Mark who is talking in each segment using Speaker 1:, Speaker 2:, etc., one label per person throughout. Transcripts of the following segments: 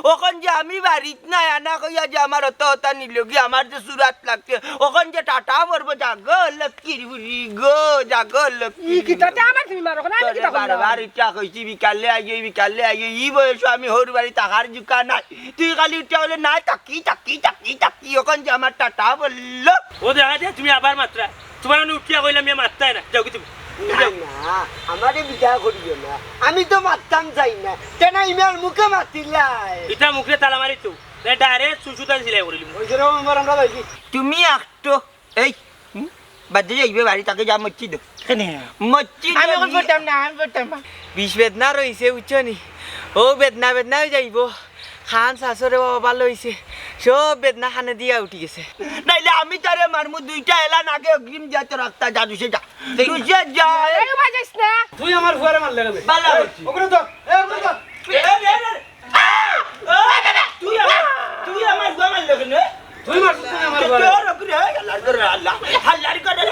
Speaker 1: ওখন যে আমি বাড়িত নাই আনা কইয়া যে আমার অত অতা নিল কি আমার যে সুরাত লাগছে ওখন যে টাটা পড়বো জাগ লক্ষ্মীর বুড়ি গো জাগ লক্ষ্মী
Speaker 2: কিতাতে আমার তুমি মারো না আমি কিতা করব
Speaker 1: বারবার ইচ্ছা কইছি বিকালে আইয়ে ই বয়স আমি হর বাড়ি টাকার জুকা নাই তুই খালি উঠে বলে না তাকি ওখন যে আমার টাটা বললো
Speaker 3: ও দেখা যায় তুমি আবার মাত্রা তোমার উঠিয়া কইলাম আমি মারতাই না যাও কি তুমি
Speaker 1: না আমারে বিদায় করিও না আমি তো মারতাম চাই না কেন ইমেল মুখে মাতিলাই
Speaker 3: এটা মুখে তালা মারি তো ডাইরেক্ট সুসুতা সিলাই করিলি
Speaker 1: তুমি একটু এই বাজে যাইবে বাড়ি তাকে যা মচ্ছি দো মচ্ছি
Speaker 2: আমি এখন বলতাম না আমি বলতাম না
Speaker 4: বিষ বেদনা রয়েছে বুঝছনি ও বেদনা বেদনা যাইব খান শাশুড়ে বাবা ভালো হয়েছে সব বেদনা খানে দিয়া উঠি গেছে
Speaker 1: নাইলে আমি তারে মারমু দুইটা এলান আগে অগ্রিম যাতে রাখতা যা দুসে যা দুসে যা
Speaker 2: এই বাজাইস না
Speaker 3: তুই আমার ফুয়ারে মারলে না
Speaker 1: বালা
Speaker 3: ওখানে তো
Speaker 1: তুই আমার গোমাল লগন
Speaker 3: তুই মারছিস তুমি আমার ফুয়ারে
Speaker 1: তোর ওপরে আল্লাহ করে আল্লাহ হাল্লার করে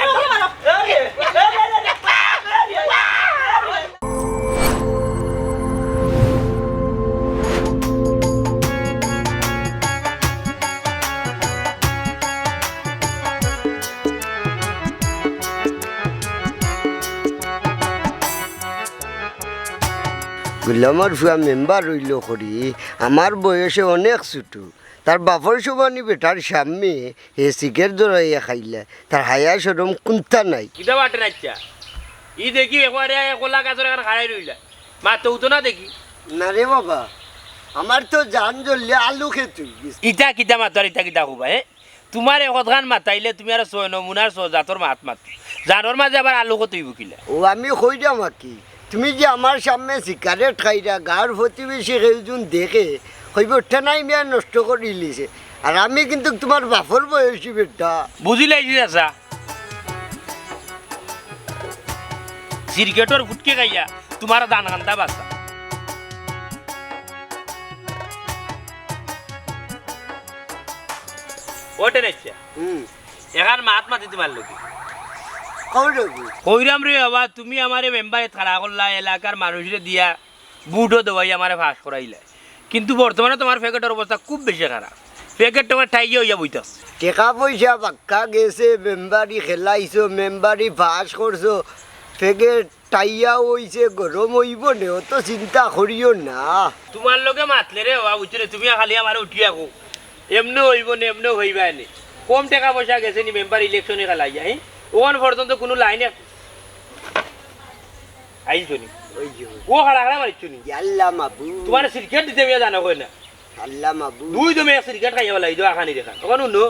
Speaker 5: গুলামার ফুয়া মেম্বার রইল করি আমার বয়সে অনেক ছোটো তার বাপর সমানি বেটার সামনে হে শিখের জড়াইয়া খাইলে তার হায়া সরম কুন্তা নাই
Speaker 3: কিটা বাটে নাচ্ছা ই দেখি একবারে কোলা গাছের এখানে খাড়াই রইলা মা তো উঠো না দেখি
Speaker 5: না রে বাবা আমার তো জান জ্বললে আলু খেতে
Speaker 3: ইটা কিটা মাতার ইটা কিটা খুবা হে তোমার একখান মাতাইলে তুমি আর ছয় নমুনার জাতর মাত মাত জানোর মাঝে আবার আলু কতই বুকিলা
Speaker 5: ও আমি কইরাম কি তুমি যে আমার সামনে সিগারেট খাইরা গাঁর প্রতিবেশী কেউজন দেখে হইব নাই মিয়া নষ্ট করে দিলিছে আর আমি কিন্তু তোমার বাপর বয়সী বেটা
Speaker 3: বুঝিলাই আসা সিরকেটর ফুটকে খাইয়া তোমার দান কান্দা বাসা ওটে নাচ্ছা এখান মাত মাতি তোমার লোকে কইরাম রে বাবা তুমি আমারে মেম্বারে খাড়া করলা এলাকার মানুষরে দিয়া বুটও দেওয়াই আমারে ফাঁস করাইলা কিন্তু বর্তমানে তোমার প্যাকেটের অবস্থা খুব বেশি খারাপ প্যাকেট তোমার ঠাইয়ে হইয়া বইতাস
Speaker 5: টাকা পয়সা পাক্কা গেছে মেম্বারি খেলাইছো মেম্বারি পাস করছো ফেগে টাইয়া হইছে গরম হইব নে অত চিন্তা করিও না
Speaker 3: তোমার লোকে মাতলে রে বাবা বুঝছো তুমি খালি আমার উঠিয়া কো এমনি হইব নে এমনি হইবা নে কম টাকা পয়সা গেছে নি মেম্বার ইলেকশনে খেলাই যায় ওখান পর্যন্ত কোনো লাইনে আইছো নি ও খাড়া খাড়া মারিছো নি
Speaker 5: আল্লাহ মাবু
Speaker 3: তোমার সিরকেট দিতে মেয়ে জানা কই না
Speaker 5: আল্লাহ মাবু
Speaker 3: দুই তুমি সিরকেট খাইয়া বলাই দো আখানি দেখা ওখান নো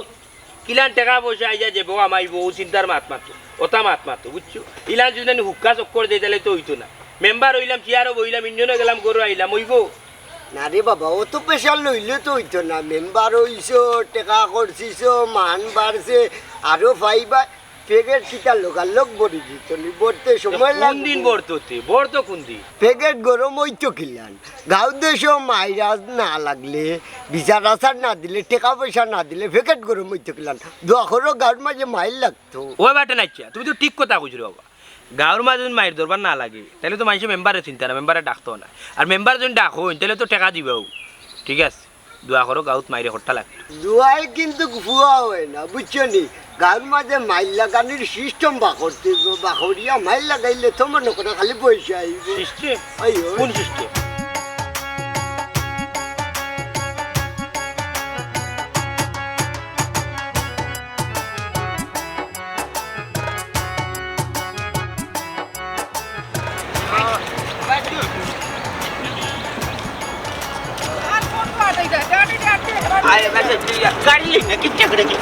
Speaker 3: কিলান টাকা পয়সা আইয়া যে বউ আমাই বউ চিন্তার মাত মারতো ওটা মাত মারতো বুঝছো ইলান যদি হুক্কা চক্কর দিয়ে তাহলে তো হইতো না মেম্বার হইলাম চেয়ারও বইলাম ইঞ্জনও গেলাম গরু আইলাম হইব
Speaker 5: না রে বাবা অত প্রেশার লইলে তো হইতো না মেম্বার হইছো টাকা করছিস মান বাড়ছে আরো পাইবা পেগেট কিটা লোক বড়ি দিত বলতে সময়
Speaker 3: কোন দিন বর্ততে বর্ত কোন দিন
Speaker 5: পেগেট গরম হইতো কিলান গাঁও দেশে মাইরাজ না লাগলে বিচার আচার না দিলে টাকা পয়সা না দিলে পেগেট গরম হইতো কিলান দখরও গাঁর মাঝে মাইল লাগতো
Speaker 3: ওই বাটে নাচ্ছা তুমি তো ঠিক কথা বুঝছো বাবা গাঁর মাঝে যদি মায়ের দরবার না লাগে তাহলে তো মানুষের মেম্বারে চিন্তা না মেম্বারে ডাকতো না আর মেম্বার যদি ডাকো তাহলে তো টাকা দিবেও ঠিক আছে দোয়া করো গাঁত মাইরে হট্টা লাগে
Speaker 5: দোয়াই কিন্তু ফুয়া হয় না বুঝছো নি গাঁর মাঝে মাইল লাগানোর সিস্টেম বাকরতে বাকরিয়া মাইল লাগাইলে তো মনে করে খালি পয়সা আইব
Speaker 3: সিস্টেম
Speaker 5: আইও
Speaker 3: কোন সিস্টেম
Speaker 1: আরে বাজে গাড়ি না কিচ্ছা করে কি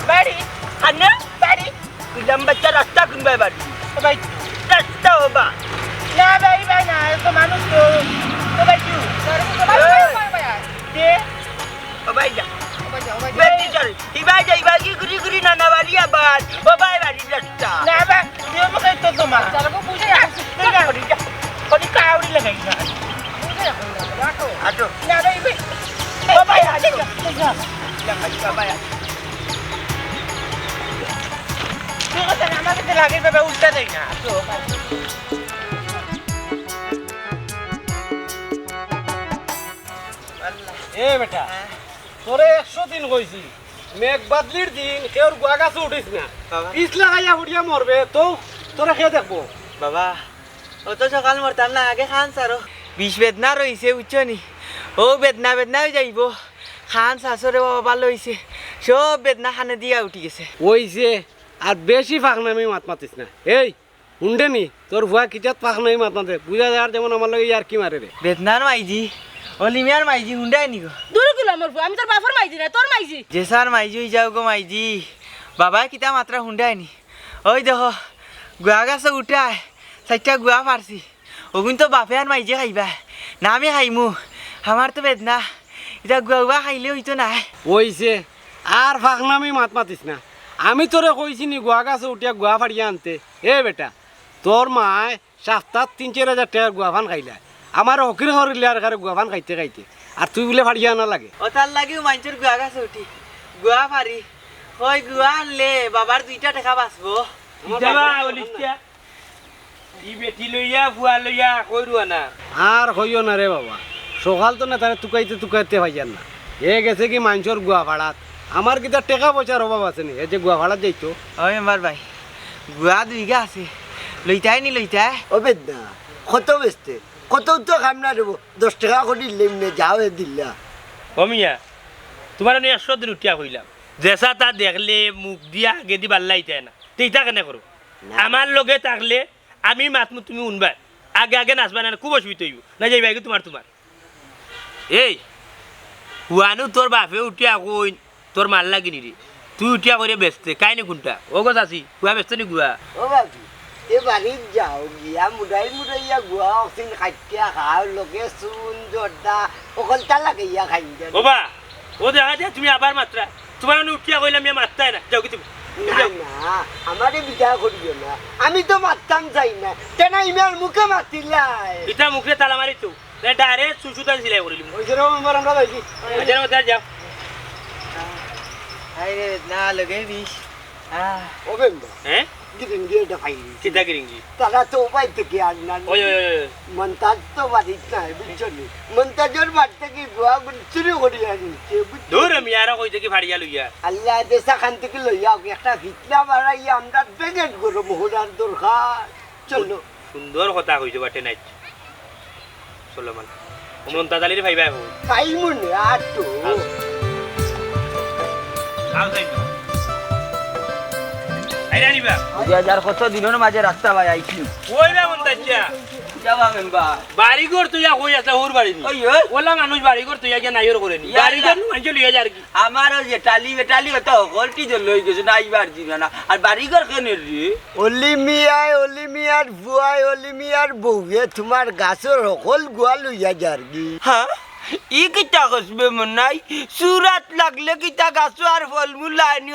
Speaker 1: বাড়ি আন্না বাড়ি ইলাম বাচ্চা রাস্তা কোনবাই বাড়ি ভাই রাস্তা হবা
Speaker 2: না ভাই ভাই না তো মানুষ তো তো ভাই কি দে
Speaker 1: ও ভাই যা বেটি চল ইবাই কি গুরি না না বাড়ি আবার ও ভাই বাড়ি রাস্তা
Speaker 2: না বা তুই আমাকে তো তোমার তারপর বুঝে আসছিস না কোনি কাউরি লাগাই না বুঝে রাখো
Speaker 1: আটো
Speaker 2: না ভাই ভাই ও ভাই আজে
Speaker 1: খাইবা বায়া
Speaker 2: তুই কথা না আমাকে তো লাগে বাবা উল্টা দেই না তো
Speaker 6: এ বেটা তোরে 100 দিন কইছি মেঘ বাদলির দিন কেউর গুয়া গাছে উঠিস না
Speaker 4: বাবা।
Speaker 6: পিছ লাগাইয়া উঠিয়া মরবে তো তোরা খেয়ে দেখবো
Speaker 4: বাবা অত সকাল মরতাম না আগে খান সারো বিষ বেদনা রয়েছে বুঝছো নি ও বেদনা বেদনা হয়ে যাইব খান শাশুড়ে বাবা ভালো হয়েছে সব বেদনা খানে দিয়া উঠি গেছে
Speaker 6: ওইছে আর বেশি ফাঁকনামি মাত মাতিস না এই শুনতে নি তোর ভুয়া কিটাত ফাঁকনামি মাত মাতে বুঝা যার যেমন আমার লগে আর কি মারে রে
Speaker 4: বেদনার মাইজি অলিমিয়ার মাইজি হুন্ডাই নিগো
Speaker 7: দূর গেল আমার বউ, আমি তোর বাপর মাইজি না তোর মাইজি
Speaker 4: যে স্যার মাইজি হয়ে যাও গো মাইজি বাবা কিতা মাত্রা হুন্ডাই নি ওই দেখো গুয়া গাছে উঠায় চারটা গুয়া পারছি ওগুন তো বাপে আর মাইজি খাইবা না আমি খাইমু আমার তো বেদনা এটা গুয়া গুয়া খাইলে হইতো না
Speaker 6: ওইছে আর ফাঁকনামি মাত মাতিস না আমি তোরে কইছি নি গুয়া গাছে উঠিয়া গুয়া ফাড়িয়া আনতে এ বেটা তোর মায় সপ্তাহ 3-4 হাজার টাকার গুয়া ফান খাইলা আমার হকির হরিলে আর কারে গুয়া ফান খাইতে খাইতে আর তুই বলে ফাড়িয়া আনা লাগে
Speaker 4: ও তার লাগিও মানুষের গুয়া গাছে উঠি গুয়া পারি ওই গুয়া আনলে বাবার 2টা টাকা বাঁচবো
Speaker 3: যাবা বলিস্তা ই বেটি লইয়া ফুয়া লইয়া কইরু না
Speaker 6: আর হইও না রে বাবা সকাল তো না তারে তুকাইতে ভাইয়ার না এ গেছে কি মানুষের গুয়া ভাড়াত আমার কিতা টাকা পয়সার অভাব আছে নি এ যে গুয়া ভাড়াত যাইতো
Speaker 4: ওই মেম্বার ভাই গুয়া 2 বিঘা আছে লইতাই নি লইতাই
Speaker 5: ও বেদনা কত বেচতে কত তো খাম না দেবো 10 টাকা করে লেমনে যাও দিল্লা
Speaker 3: কমিয়া তোমার আমি 100 দিন উঠিয়া কইলাম জেসা তা দেখলে মুখ দিয়া আগে দি বাল্লাইতে না তেইটা কেন করো আমার লগে থাকলে আমি মাতমু তুমি উনবা আগে আগে নাচবা না খুব অসুবিধা হইব না যাইবা কি তোমার এই হুয়ানু তোর বাপে উঠিয়া কই তোর মাল লাগিনি রে তুই উঠিয়া করে বেচতে কাইনি কোনটা ও গছ আছি গুয়া বেচতে নি গুয়া
Speaker 5: ও বাবু এ বাড়ির যাও গিয়া মুড়াইয়া গুয়া অক্সিন খাইয়া খাও লোকে চুন জর্দা অকলটা লাগাইয়া খাই
Speaker 3: ও বা ও দেখা যায় তুমি আবার মাত্রা তোমার উঠিয়া কইলাম আমি মারতাই না যাও কি তুমি
Speaker 5: না না আমারে বিচার করিও না আমি তো মারতাম চাই না কেন ইমের মুখে মাতিলাই
Speaker 3: ইটা মুখে তালা মারি তো ডাইরেক্ট সুসুতা সিলাই করিলি
Speaker 6: ওই যে মেম্বার আমরা যাইছি
Speaker 3: আচ্ছা ওটা যাও
Speaker 4: আই রে বেদনা লগে বিষ
Speaker 5: ও বেম্বা
Speaker 3: হ্যাঁ
Speaker 5: গিরিন গিয়ে ফাই
Speaker 3: চিন্তা করিঙ্গি
Speaker 5: তারা তো উপায় থেকে আর না
Speaker 3: ওই ওই ওই
Speaker 5: মন্তাজ তো বাড়িত নাই বুঝছো নি মন্তাজের বাড়ি থেকে গোয়া চুরি করিয়া নিচ্ছে
Speaker 3: দূর আমি আর কইতে কি ফাড়িয়া লইয়া
Speaker 5: আল্লাহ দেশা খান থেকে লইয়া একটা ভিতলা বাড়াইয়া আমরা প্যাকেট করো মোহরার দরকার চলো
Speaker 3: সুন্দর কথা কইছো বাটে নাই চলো মান ওমন তাদালির ভাইবা হো
Speaker 5: পাইমু না আর তো
Speaker 3: আও যাই আইরা নিবা
Speaker 1: 2000 কত দিনের মাঝে রাস্তা ভাই আইছি
Speaker 3: ওই রে মন তাচ্চা
Speaker 1: যাবা মেম্বার
Speaker 3: বাড়ি ঘর তুই কই আছে ওর বাড়ি
Speaker 1: ওই ওই
Speaker 3: ওলা মানুষ বাড়ি ঘর তুই আগে নাইর করে নি বাড়ি ঘর মানুষ লইয়া যার কি
Speaker 1: আমারও যে টালি বেটালি হতো গলটি যে লই গেছে না আইবার দিবে না আর বাড়িঘর কেন রে
Speaker 5: অলিমিয়ার বুয়াই অলিমিয়ার বউয়ে তোমার গাছের সকল গোয়া লইয়া যারগি
Speaker 1: হ্যাঁ ই কিতা কসবে মন নাই সুরাত লাগলে কিতা গাছো আর ফলমূল লাইনি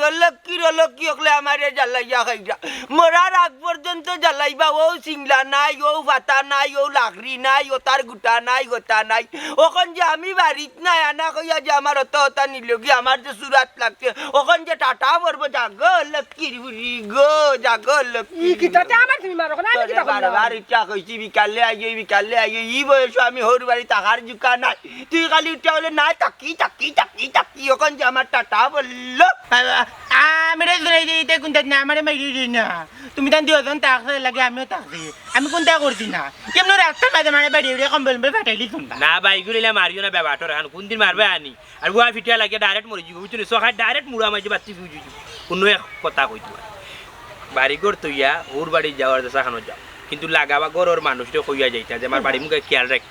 Speaker 1: লক্কি হলে আমার জ্বালাইয়া খাইরা মরার আগ পর্যন্ত জ্বালাইবা ও সিংলা নাই ও ভাতা নাই ও লাকড়ি নাই ও তার গুটা নাই গোটা নাই ওখন যে আমি বাড়িত নাই আনা কইয়া যে আমার অত নিল কি আমার যে সুরাত লাগছে ওখন যে টাটা পড়বো জাগ লক্কির বুড়ি গো জাগ লক্কি
Speaker 7: কিতাতে আমার তুমি মারো না আমি কিতা করব
Speaker 1: বারবার ইচ্ছা কইছি বিকালে আইয়ে ই বয়স আমি হর বাড়ি টাকার জুকা নাই তুই খালি উঠে বলে না তাকি ওখান যে আমার টাটা বললো
Speaker 2: আমি শুনাই দিই কোনটা না আমার মাইরি দিই না তুমি তান দুজন তাকতে লাগে আমিও তাকছি আমি কোনটা করছি না কেমন রাস্তার মাঝে মানে বাড়ি উড়ে কম্বল ফাটাইলি তোমরা
Speaker 3: না বাইক গুলিলে মারিও না ব্যাপারটা এখন কোন দিন মারবে আনি আর গুয়া ফিটিয়া লাগে ডাইরেক্ট মরে যাব বুঝছো সখাই ডাইরেক্ট মুড়া মাঝে বাতি বুঝি কোনো এক কথা কইতো বাড়ি ঘর তৈয়া ওর বাড়ি যাওয়ার দেশা খানো যাও কিন্তু লাগাবা ঘরের মানুষটা কইয়া যাইতা যে আমার বাড়ি মুখে খেয়াল রাখ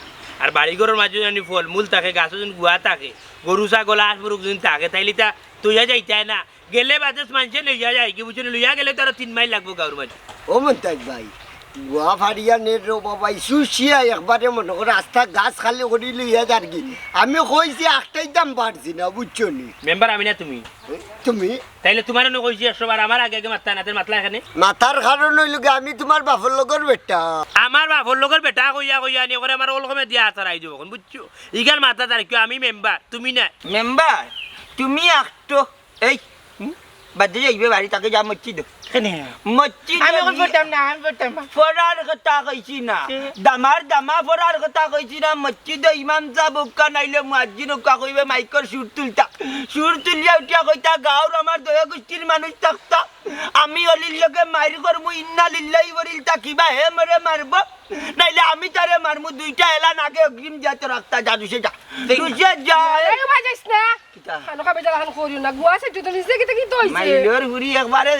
Speaker 3: আর বাড়ি ঘরের মাঝে যদি ফলমূল থাকে গাছ যদি গুয়া থাকে গরু ছাগল হাঁস মুরগ যদি থাকে তাইলে তা তৈয়া যাইতাই না গেলে বাদেশ মানুষে লইয়া যায় কি বুঝছো লইয়া গেলে তো আরো 3 মাইল লাগবো গাঁর মাঝে
Speaker 5: ও মন্তাজ ভাই গোয়া ফাড়িয়া নেট রে বাবাই সুশিয়া একবারে মনে করে রাস্তা গাছ খালি করি লইয়া যারগি আমি কইছি একটাই দাম পারছি না বুঝছো নি
Speaker 3: মেম্বার আমি না তুমি
Speaker 5: তুমি
Speaker 3: তাইলে তোমার না কইছি 100 বার আমার আগে আগে মাত্রা না মাতলা এখানে
Speaker 5: মাথার কারণ হইল আমি তোমার বাপের লগর বেটা
Speaker 3: আমার বাপর লোকের বেটা কইয়া নি করে আমার ওলকমে দিয়া আতার আই যাব বুঝছো ইগার মাথা তার কি আমি মেম্বার তুমি না
Speaker 1: মেম্বার তুমি একটো এই বাজে যাইবে বাড়ি তাকে যা মসজিদ
Speaker 2: কেনে
Speaker 1: মসজিদ
Speaker 2: আমি এখন পড়তাম না আমি পড়তাম না
Speaker 1: ফরার কথা কইছি না দামার দামা ফরার কথা কইছি না মসজিদ ইমাম সাহেব উক্কা নাইলে মুয়াজ্জিন উক্কা কইবে মাইকর সুর তুলতা সুর তুলিয়া উঠিয়া কইতা গাঁওর আমার দয়া গোষ্ঠীর মানুষ থাকতা আমি অলির লগে মাইর করমু ইন্না লিল্লাহি বলিল তা কিবা হে মরে মারব নাইলে আমি তারে মারমু দুইটা এলান আগে অগ্রিম যাতে রাখতা জাদুসে যা দুসে যা
Speaker 7: এই বাজাইস না খানো খাবে জালা খান করিও না গুয়া সে তুই নিজে কি তো হইছে
Speaker 1: মাইলোর হুরি একবারে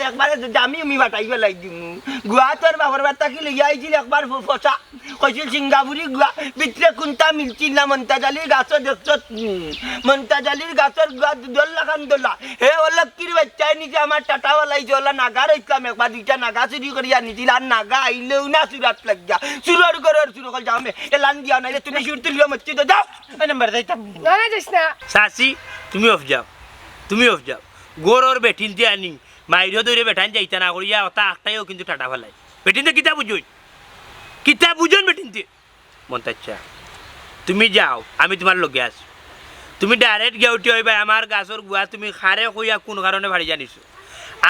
Speaker 1: আমি বাটাই ফেলাই দিমু গুয়া তোর বাবার বার্তা কি লইয়া আইছিল একবার ফসা কইছিল সিঙ্গাপুরি গুয়া ভিতরে কোনটা মিলছিল না মন্তাজালির গাছ দেখছ মন্তাজালির গাছের গুয়া দোল্লা খান দোল্লা হে অলক্কির বাচ্চায় নিচে আমার টাটা ওলাইছে ওলা নাগার ইসলাম একবার দুইটা নাগা চুরি করিয়া নিছিল আর নাগা আইলেও না সুরাত লাগিয়া সুরর করে সুর কল যাও মে এলান দিয়া নাইলে তুমি সুর তুলিয়া মসজিদে যাও
Speaker 2: নাম্বার যাইতাম
Speaker 7: না না যাইস না
Speaker 3: সাসি তুমি অফ যাও তুমি অফ যাও গোরর বেঠিন দিয়ে আনি মাইরও দৌড়ে বেঠান যাইতা না করিয়া ওটা একটাইও কিন্তু টাটা ফেলাই বেঠিন দিয়ে কিতা বুঝুন বেঠিন দিয়ে মন্তাচ্ছা তুমি যাও আমি তোমার লগে আছো তুমি ডাইরেক্ট গিয়ে উঠি হইবা আমার গাছর গুয়া তুমি খারে কইয়া কোন কারণে ভাড়ি জানিছো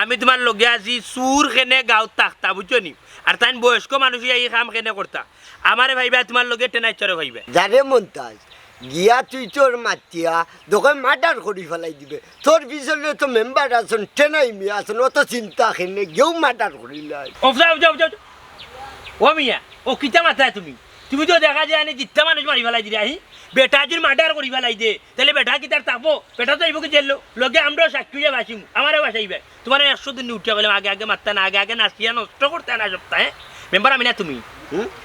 Speaker 3: আমি তোমার লগে আছি সুর খেনে গাঁত তাকতা বুঝছো নি আর তাই বয়স্ক মানুষ এই কাম খেনে করতা আমারে ভাইবা তোমার লগে টেনাইচরে ভাইবা
Speaker 5: যারে মন্তাজ গিয়া তুই তোর মাতিয়া দোকান মার্ডার করি ফেলাই দিবে তোর পিছনে তো মেম্বার আছেন টেনাই মিয়া আছেন অত চিন্তা খেনে গেও মার্ডার করিলাই
Speaker 3: ও যাও যাও যাও ও মিয়া ও কিতা মাথায় তুমি তুমি তো দেখা যায় না জিত্তা মানুষ মারি ফেলাই দিলে আহি বেটা যদি মার্ডার করি ফেলাই দে তাহলে বেটা কি তার থাকবো বেটা তো আইব কি জেল লগে আমরাও সাক্ষী বাসিম আমারও বাসাইবে তোমার 100 দিন উঠে গেলে আগে আগে মারতে না আগে আগে নাচিয়া নষ্ট করতে না সপ্তাহে মেম্বার আমি না তুমি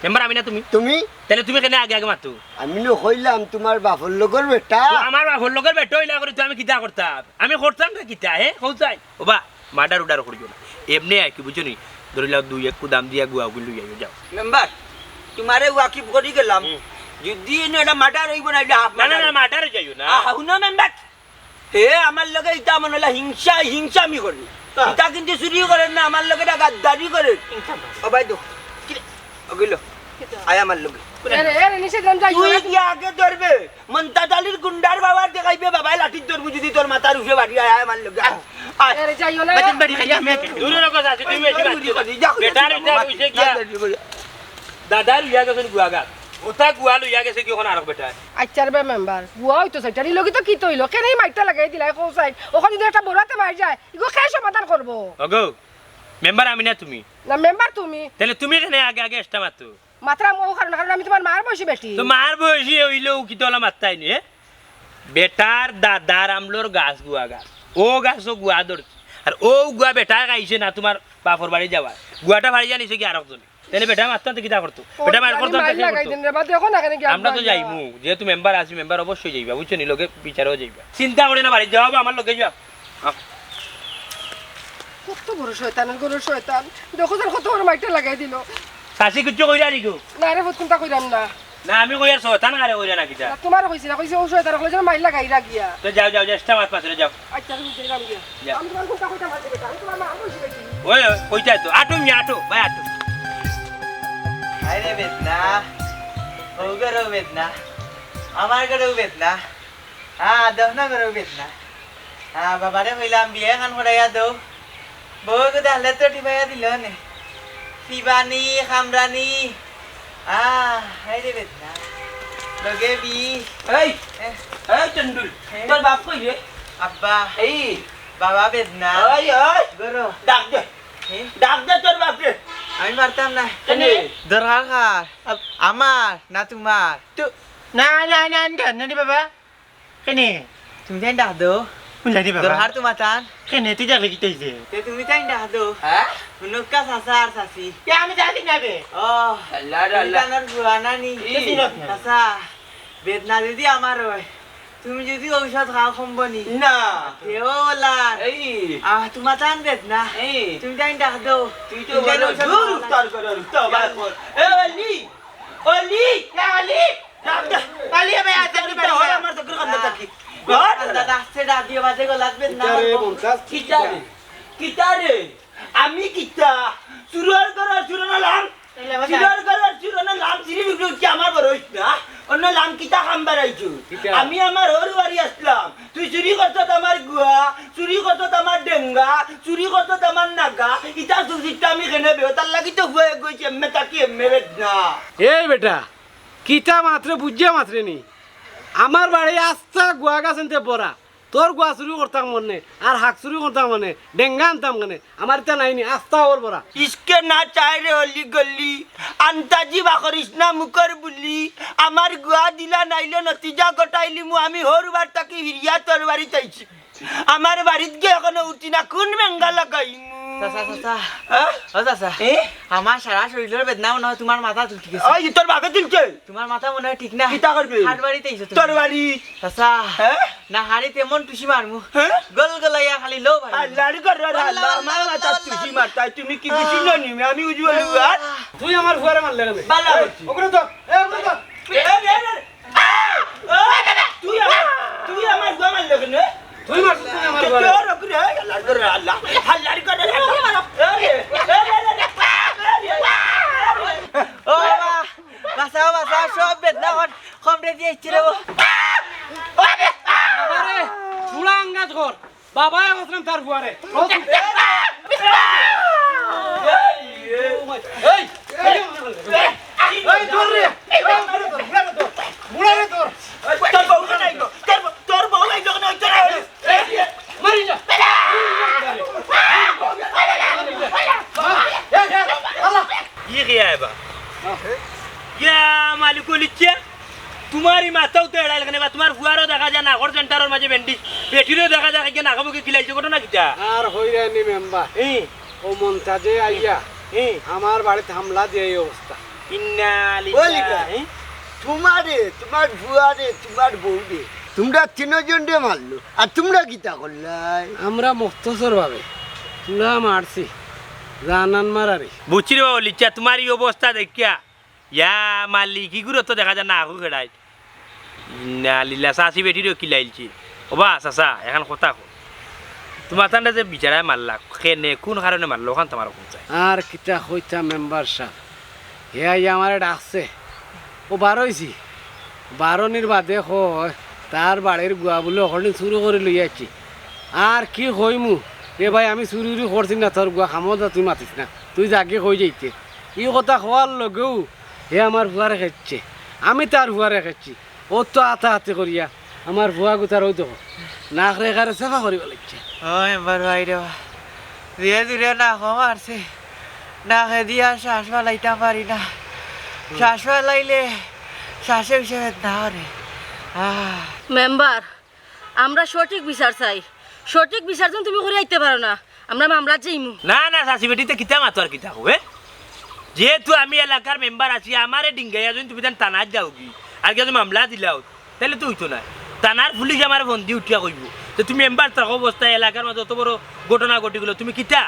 Speaker 3: মেম্বার আমি না তুমি
Speaker 5: তুমি
Speaker 3: তাহলে তুমি কেন আগে আগে মারতো
Speaker 5: আমি কইলাম তোমার বাপর লগর বেটা
Speaker 3: আমার বাপর লোকের বেটা হইলা করে তো আমি কিতা করতাম আমি করতাম না কিতা হে কৌতাই ও বা মার্ডার উডার করিও না এমনি আর কি বুঝছো নি ধরিলা 2-1 দাম দিয়া গুয়া গুলো লইয়া যাও
Speaker 1: মেম্বার তোমারে ওয়াকিব করি গেলাম যদি এটা মার্ডার হইব না এটা
Speaker 3: না না না মার্ডার যাইও না
Speaker 1: শুনো মেম্বার হে আমার লগে এটা মনে হলো হিংসা আমি করি এটা কিন্তু চুরি করেন না আমার লগে এটা গাদ্দারি করেন ও ভাই দো ওগুলো আয় আমার লগে
Speaker 7: আরে আরে নিচে নাম যাই
Speaker 1: তুই কি আগে ধরবে মন্তাজালির গুন্ডার বাবার দেখাইবে বাবাই লাঠির ধরবু যদি তোর মাথার উঠে বাড়ি আয় আমার লগে আয়
Speaker 7: আরে যাইও না
Speaker 2: বাজান বাড়ি খাইয়া আমি
Speaker 3: দূরে রাখো আছে তুমি বেশি বাচ্চা বেটার এটা হইছে কি দাদার লইয়া গেছেন গুয়াগাত ওটা গুয়া লইয়া গেছে কি ওখানে আর বেটা
Speaker 7: আচ্ছা রে মেম্বার গুয়া হইতো সেটারি লগি তো কি তইলো কেন এই মাইটা লাগাই দিলাই কোসাই ওখানে যদি একটা বড়াতে মার যায় ইগো খাই সমাধান করব
Speaker 3: ওগো মেম্বার আমি না তুমি
Speaker 7: না মেম্বার তুমি
Speaker 3: তাহলে তুমি কেন আগে আগে এসটা মাতো
Speaker 7: মাত্রা মো কারণ আমি তোমার মার বসি বেটি
Speaker 3: তো মার বয়সী হইলেও কি তোলা মাত্তাই নি বেটার দাদার আমলোর গাছ গুয়া গাছ ও গাছও গুয়া ধরছে আর ও গুয়া বেটা গাইছে না তোমার বাপর বাড়ি যাওয়া গুয়াটা বাড়ি জানিছে কি আরেকজন তাহলে বেটা মারতাম তো কিতা করতো বেটা মার করতাম
Speaker 7: লাগাই দিন রে বাদ দেখো না কেন কি
Speaker 3: আমরা তো যাইমু যেহেতু মেম্বার আছি মেম্বার অবশ্যই যাইবা বুঝছো নি লোকে বিচারও যাইবা চিন্তা করে না বাড়ি যাওয়া আমার লোকে যাও
Speaker 7: কত বড় শয়তানের গরুর শয়তান দেখো যেন কত বড় মাইটা লাগাই দিল
Speaker 3: শাসি কিচ্ছু কইরা নিকো
Speaker 7: না রে বহুত কোনটা কইরাম না
Speaker 3: না আমি কই আর শয়তান আরে কইরা না কিটা
Speaker 7: না তোমার কইছি না কইছি ও শয়তান কইছে মাইল লাগাই রাখিয়া
Speaker 3: তো যাও যাও চেষ্টা মাত পাছরে যাও
Speaker 7: আচ্ছা তুমি যাইরাম গিয়া
Speaker 3: যাও।
Speaker 7: আমি তোমার কোনটা কইতা মারতে বেটা আমি তোমার মা বসি বেটি
Speaker 3: ওই কইতা তো আটো মি আটো ভাই আটো
Speaker 4: আরে বেদনা ও গরো বেদনা আমার গরো বেদনা দহনা গরো বেদনা বাবারে হইলাম বিয়ে খান করাইয়া দৌ বউ তো ডালে তো টিপাইয়া দিল নে শিবানী খামরানী আরে বেদনা লগে বি
Speaker 1: এই এই চন্ডুল তোর বাপ কই রে
Speaker 4: আব্বা
Speaker 1: এই
Speaker 4: বাবা বেদনা
Speaker 1: ওই ওই
Speaker 4: গরো
Speaker 1: ডাক দে তোর বাপ রে
Speaker 4: আমি মারতাম না
Speaker 1: কেনে
Speaker 4: দরকার কার আমার না তোমার
Speaker 2: তো না না না না নি বাবা কেনে
Speaker 4: তুমি তাই ডাক দো
Speaker 2: কোনটা দি বাবা
Speaker 4: দরকার তোমার টান
Speaker 2: কেনে তুই যাবে কি তাইছে
Speaker 4: তুমি তাই ডাক দো
Speaker 1: হ্যাঁ
Speaker 4: নুকা সাসা আর সাসি
Speaker 2: কে আমি যাই না বে
Speaker 4: ও
Speaker 1: আল্লাহ আল্লাহ
Speaker 4: কানার বুয়ানা নি
Speaker 2: এই।
Speaker 4: সাসা বেদনা যদি আমার হয় তুমি যদি ঔষধ খাও কমবনি
Speaker 1: না
Speaker 4: দেওলা
Speaker 1: এই
Speaker 4: তোমার টান বেদনা
Speaker 1: এই
Speaker 4: তুমি তাই ডাক দো
Speaker 1: তুই তো বড় জোর উত্তর করে উত্তর বাদ কর এ অলি অলি
Speaker 2: না আলি
Speaker 1: ডাক দে
Speaker 2: আলি ভাই আজ আমি বাড়ি
Speaker 1: ওরা আমার তো কান্দা থাকি গড
Speaker 4: দাদা আসছে ডাক দিয়ে বাজে গলাত বেদনা
Speaker 1: কিতারে কিতারে আমি কিতা সুরর করার সুরনালাম চিরর গলার চিরন লাম চিরি বিক্রি হচ্ছে আমার বড় হইছ না অন্য লাম কিতা খাম্বার আইছো আমি আমার হর বাড়ি আসলাম তুই চুরি করছ আমার গুয়া চুরি করছ আমার ডেঙ্গা চুরি করছ আমার নাগা ইটা চুরিটা আমি কেনে বেতার লাগি তো হয়ে গইছে এমে তাকি এমে না
Speaker 6: এই বেটা কিতা মাত্র বুঝিয়া মাত্রে নি আমার বাড়ি আস্তা গুয়া গাছ আনতে পড়া তোর গুয়া চুরি করতাম মনে আর হাক চুরি করতাম মনে ডেঙ্গা আনতাম মনে আমার এটা নাইনি আস্তা ওর পড়া
Speaker 1: ইসকে না চাই রে অলি গলি আন্তাজি বাকরিস না মুখর বুলি আমার গুয়া দিলা নাইলে নতিজা গটাইলি মু আমি হরবার তাকি হিরিয়া তোর বাড়ি চাইছি আমার বাড়িত গিয়ে এখনো উঠি না কোন বেঙ্গা লাগাই
Speaker 4: আমার সারা শরীরের বেদনা মনে হয় তোমার মাথা উঠে গেছে
Speaker 1: ওই তোর বাপে তুলছে
Speaker 4: তোমার মাথা মনে হয় ঠিক না
Speaker 1: কিতা করবি
Speaker 4: হাট বাড়িতে আইছো
Speaker 1: তোর বাড়ি
Speaker 4: চাচা
Speaker 1: হ্যাঁ
Speaker 4: না হাড়ি তেমন টুসি মারমু
Speaker 1: হ্যাঁ
Speaker 4: গল গলাইয়া খালি লো ভাই
Speaker 1: আল্লাহর করে আল্লাহ আমার মাথা তুই মারতাই তুমি কি কিছু ননি আমি উজ্জ্বল আর
Speaker 6: তুই আমার ফুয়ারে মারলে কেন
Speaker 1: বালা করছি
Speaker 6: ওগুলো তো ওগুলো তো
Speaker 1: তুই আমার গুয়া মারলে কেন
Speaker 6: তুই মারছিস তুই আমার ফুয়ারে
Speaker 1: তোর করে আল্লাহর করে আল্লাহ আল্লাহর করে
Speaker 4: ও বাবা বাঁচাও বাঁচাও সব বেদনা কমরে দিয়ে ইচ্ছে রে
Speaker 6: বাবারে চুলা আঙ্গাজ কর বাবাই আসলাম তার ফুয়ারে এই এই তোর রে বুড়া রে তোর
Speaker 1: তোর বউ নাই গো তোর বউ নাই গো না তোর
Speaker 6: মারি যা
Speaker 3: ये क्या है बा क्या मालिक को लिखे तुम्हारी माताও তো এড়াইল কেন বা তোমার ফুয়ারও দেখা যায় নাগর সেন্টারের মাঝে বেন্ডি বেটিরও দেখা যায় কি নাগাবুকে খিলাইছে ঘটনা কিটা
Speaker 6: আর হইরানি মেম্বার ও মন্তাজে আইয়া আমার বাড়িতে হামলা দিয়ে এই অবস্থা
Speaker 3: ইন্না
Speaker 5: ওলিকা তোমারে তোমার ভুয়ারে তোমার বউরে তোমরা তিনজন রে মারলো আর তোমরা কিতা করলাই
Speaker 6: আমরা মুক্তসর ভাবে তোমরা মারছি জানান মারারি
Speaker 3: বুঝছি রে বাবা লিচা তোমার এই অবস্থা দেখিয়া ইয়া মালিক কি গুরু তো দেখা যায় না আগু খেড়াই ইন্না লিল্লা সাসি বেটিরও খিলাইছি ও বা সাসা এখন কথা কো তোমার তান্ডা যে বিচারায় মারলা কেনে কোন কারণে মারলো ওখান তোমার কোন চাই
Speaker 6: আর কিতা হইতা মেম্বার সাহেব হে আইয়া আমারে ডাকছে ও বারোইছি বারোনির বাদে হয় তার বাড়ির গুয়া বলে ওখানে চুরি করে লইয়াছি আর কি হইমু রে ভাই আমি চুরি উরি করছি না তোর গুয়া খামো না তুই মাতিস না তুই যাকে হয়ে যাইতে এই কথা হওয়ার লগেও হে আমার ভুয়ারে খেচ্ছে আমি তার ভুয়ারে খেচ্ছি ও তো আতা হাতে করিয়া আমার ভুয়া গুতার ওই তো নাক রেখারে সেফা করিব লাগছে
Speaker 4: ও এবার ভাই রে ধীরে ধীরে না মারছে না দিয়া শ্বাস ফেলাইতে পারি না শ্বাস ফেলাইলে শ্বাসে বিষে বেদনা রে
Speaker 8: মেম্বার আমরা সঠিক বিচার চাই সঠিক বিচার যখন তুমি করে আইতে পারো না আমরা মামলা যাইমু
Speaker 3: না না সাসি বেটিতে কিতা মাতো আর কিতা হবে যেহেতু আমি এলাকার মেম্বার আছি আমারে ডিঙ্গাইয়া যদি তুমি তান থানাত যাও কি আর যদি মামলা দিলাও তাহলে তো হইতো না থানার পুলিশ আমার বন্দি উঠিয়া কইব তো তুমি মেম্বার থাকো অবস্থায় এলাকার মধ্যে অত বড় ঘটনা ঘটি গেলো তুমি কিতা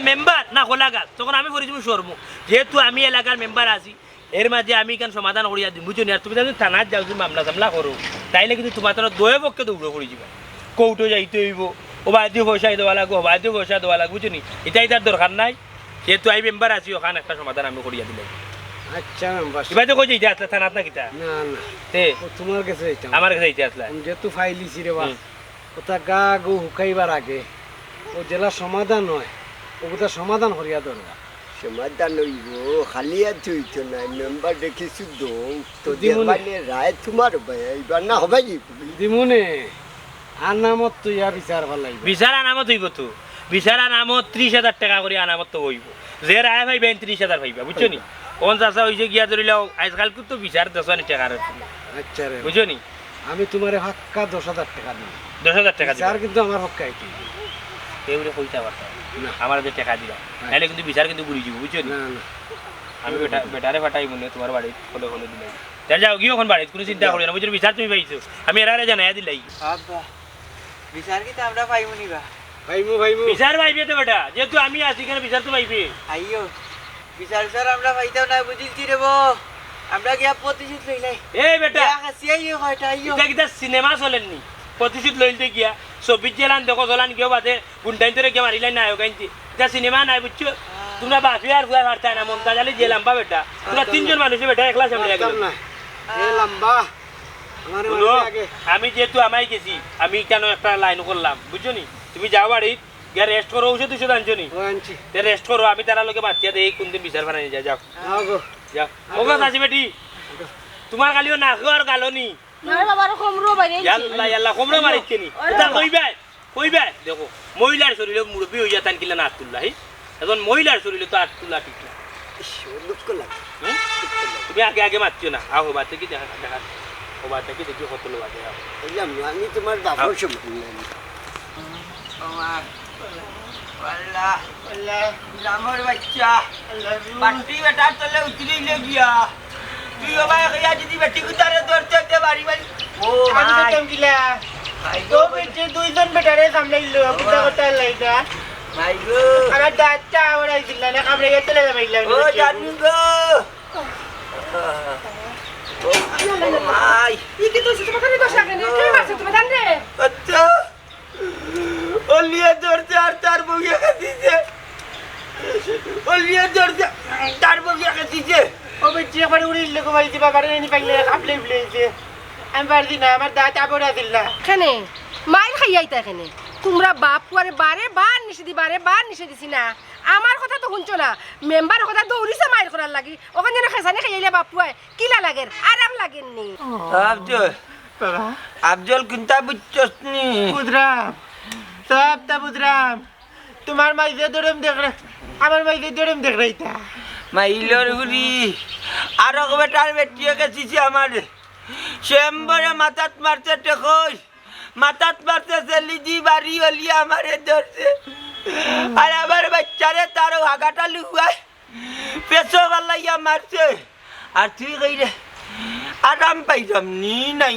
Speaker 3: মেম্বার না খোলাগা তখন আমি করেছি শর্ম যেহেতু আমি এলাকার মেম্বার আছি এর মাঝে আমি কেন সমাধান করিয়া দিই বুঝছো আর তুমি যদি থানাত যাও তুমি মামলা টামলা করো তাইলে কিন্তু তোমার তো দয়ে পক্ষে দৌড়ো করে যাবে কৌটো যাইতে হইব ও বাদিও পয়সা দেওয়া লাগবো বাদিও পয়সা দেওয়া লাগবো বুঝছো নি এটাই তার দরকার নাই যেহেতু আমি মেম্বার আছি ওখানে একটা সমাধান আমি করিয়া দিলাম
Speaker 6: আচ্ছা মেম্বার
Speaker 3: এবার তো কই যাইতে আসলে থানাত না কিতা
Speaker 6: না না
Speaker 3: তে
Speaker 6: ও তোমার কাছে যাইতাম
Speaker 3: আমার কাছে যাইতে আসলে
Speaker 6: যেহেতু ফাইলিছি রে বা ওটা গা গু হুকাইবার আগে ও জেলা সমাধান হয় ওটা সমাধান করিয়া দরকার
Speaker 5: সমাধান হইব খালি আর হইতো না মেম্বার দেখিছো দম তো
Speaker 6: দিমুনি।
Speaker 5: মানে রায় তোমার ভাই এইবার না হবে কি
Speaker 6: দিমুনে আর নামত তো ইয়া বিচার ভাল লাগবে
Speaker 3: বিচার আনামত হইব তো বিচার আনামত 30,000 টাকা করে আনামত তো হইব যে রায় ভাই 30,000 ভাইবা বুঝছো নি কোন চাষা হইছে গিয়া ধরিলাও আজকাল তো বিচার 10,000 টাকা
Speaker 6: আচ্ছা রে
Speaker 3: বুঝছো নি
Speaker 6: আমি তোমারে হাক্কা 10,000 টাকা দিই
Speaker 3: 10,000 টাকা
Speaker 6: বিচার কিন্তু আমার হক্কা আইতি
Speaker 3: এবারে কইতে পারতাম
Speaker 6: না।
Speaker 3: আমার যে টাকা দিলাম নাহলে কিন্তু বিচার কিন্তু বুড়ি যাব বুঝছো নি
Speaker 6: না না
Speaker 3: আমি বেটারে ফাটাই মনে তোমার বাড়ি ফলো ফলো দিলাই তাই যাও গিয়ে ওখান বাড়ি কোনো চিন্তা করি না বুঝছো বিচার তুমি পাইছো আমি এরারে জানাই দিলাই
Speaker 4: আব্বা বিচার কি আমরা পাইমু নিবা
Speaker 6: ভাইমু
Speaker 3: বিচার পাইবে তো বেটা যেহেতু আমি আছি কেন বিচার তো পাইবে
Speaker 4: আইও বিচার স্যার আমরা পাইতাম না বুঝিছি রে বো আমরা গিয়া প্রতিশোধ লইলাই
Speaker 3: এই বেটা
Speaker 4: আইও হয়টা আইও
Speaker 3: এটা কিটা সিনেমা চলেননি প্রতিশোধ লইতে গিয়া 24 জেলান দেখো জলান কেউ বাদে গুন্ডাইন তোরে গিয়ে মারিলাই না হোক এটা সিনেমা নাই বুঝছো তোমরা বাপি আর বুয়া পারতা না মমতাজ আলী যে লম্বা বেটা তোমরা তিনজন মানুষে বেটা একলা সামনে গেল
Speaker 6: না এ লম্বা আমার
Speaker 3: শুনো,
Speaker 6: আগে
Speaker 3: আমি যেহেতু আমাই গেছি আমি কেন একটা লাইন করলাম বুঝছো নি তুমি যাও বাড়ি গিয়ে রেস্ট করো ঔষধ টুষধ আনছো নি
Speaker 6: ও আনছি
Speaker 3: রেস্ট করো আমি তারা লোকে বাচ্চা দেই কোন দিন বিচার বানাই যাও যাও
Speaker 6: আগো
Speaker 3: যাও ওগো আছে বেটি তোমার গালিও না আর গালো নি
Speaker 8: না বাবার কমরো বাইরে
Speaker 3: ইয়াল্লা ইয়াল্লা কোমরে মারিছে নি এটা কইবে দেখো মহিলার শরীরে মুরব্বী হইয়া তান কিলা না তুললা এখন মহিলার শরীরে তো আর তুলা ঠিক না
Speaker 5: দুঃখ লাগে
Speaker 3: হুম? তুমি আগে আগে মারছো না আহো বাচ্চা কি দেখা দেখা ও বাচ্চা কি দেখি কত লোক আছে
Speaker 5: বুঝলাম না, আমি তোমার বাবার সমান না।
Speaker 1: আল্লাহ আল্লাহ আমার বাচ্চা বাটি বেটা চলে উতরিলে গিয়া তুই বাবা কইয়া যদি বেটি কুতারে ধরতে বাড়ি বাড়ি ও
Speaker 2: আমি তো
Speaker 1: ভাই
Speaker 2: চমকিলা
Speaker 1: ভাই
Speaker 2: তো
Speaker 1: গো
Speaker 2: বেটে দুইজন বেটারে সামলাইলো কুতা কুতা লাইটা
Speaker 1: ভাই গো
Speaker 2: আমার দাঁতটা আওড়াইছিল না কামড়ে গেছে চলে যাবাইলাম
Speaker 1: ও জানি গো ও ভাই
Speaker 7: ইকে তো তোমার কাছে দোষ লাগে না কে মারছে তুমি জান রে
Speaker 1: আচ্ছা ওলিয়া ধরতে আর তার বউয়া খাতিছে ওলিয়া ধরতে তার বউয়া খাতিছে
Speaker 2: ও বেটি একবার উড়িল গো মাইছি বাবারে নি পাইলে কাপলে বলেছে আমি পারছি না আমার দাঁত আওড়াইছিল না
Speaker 7: কেনে মাইল খাইয়াইতা কেনে তোমরা বাপ পুয়ারে বারে বার নিষে দি বারে বার নিষে দিছি না আমার কথা তো শুনছো না মেম্বার কথা দৌড়িছে মাইল করার লাগি ওখানে যেন খেসানি খাইলে বাপ পুয়ায় কিলা লাগের আরাম লাগেননি
Speaker 1: আফজল
Speaker 2: বাবা
Speaker 1: আফজল কিন্তা বুঝছসনি
Speaker 2: বুদরাম সব তা বুদরাম তোমার মাইজে দরম দেখ রে আমার মাইজে দরম দেখ রাইতা
Speaker 1: মাইলর গুলি আর বেটার বেটিয়ে গেছিছে আমার শ্যামবরে মাথাত মারতে টেকই মাথাত মারতে সেলিজি বাড়ি হলিয়া আমারে ধরছে আর আমার বাচ্চারে তার হাগাটা লুকায় পেছো গালাইয়া মারছে আর তুই কই রে আরাম পাইলাম নি নাই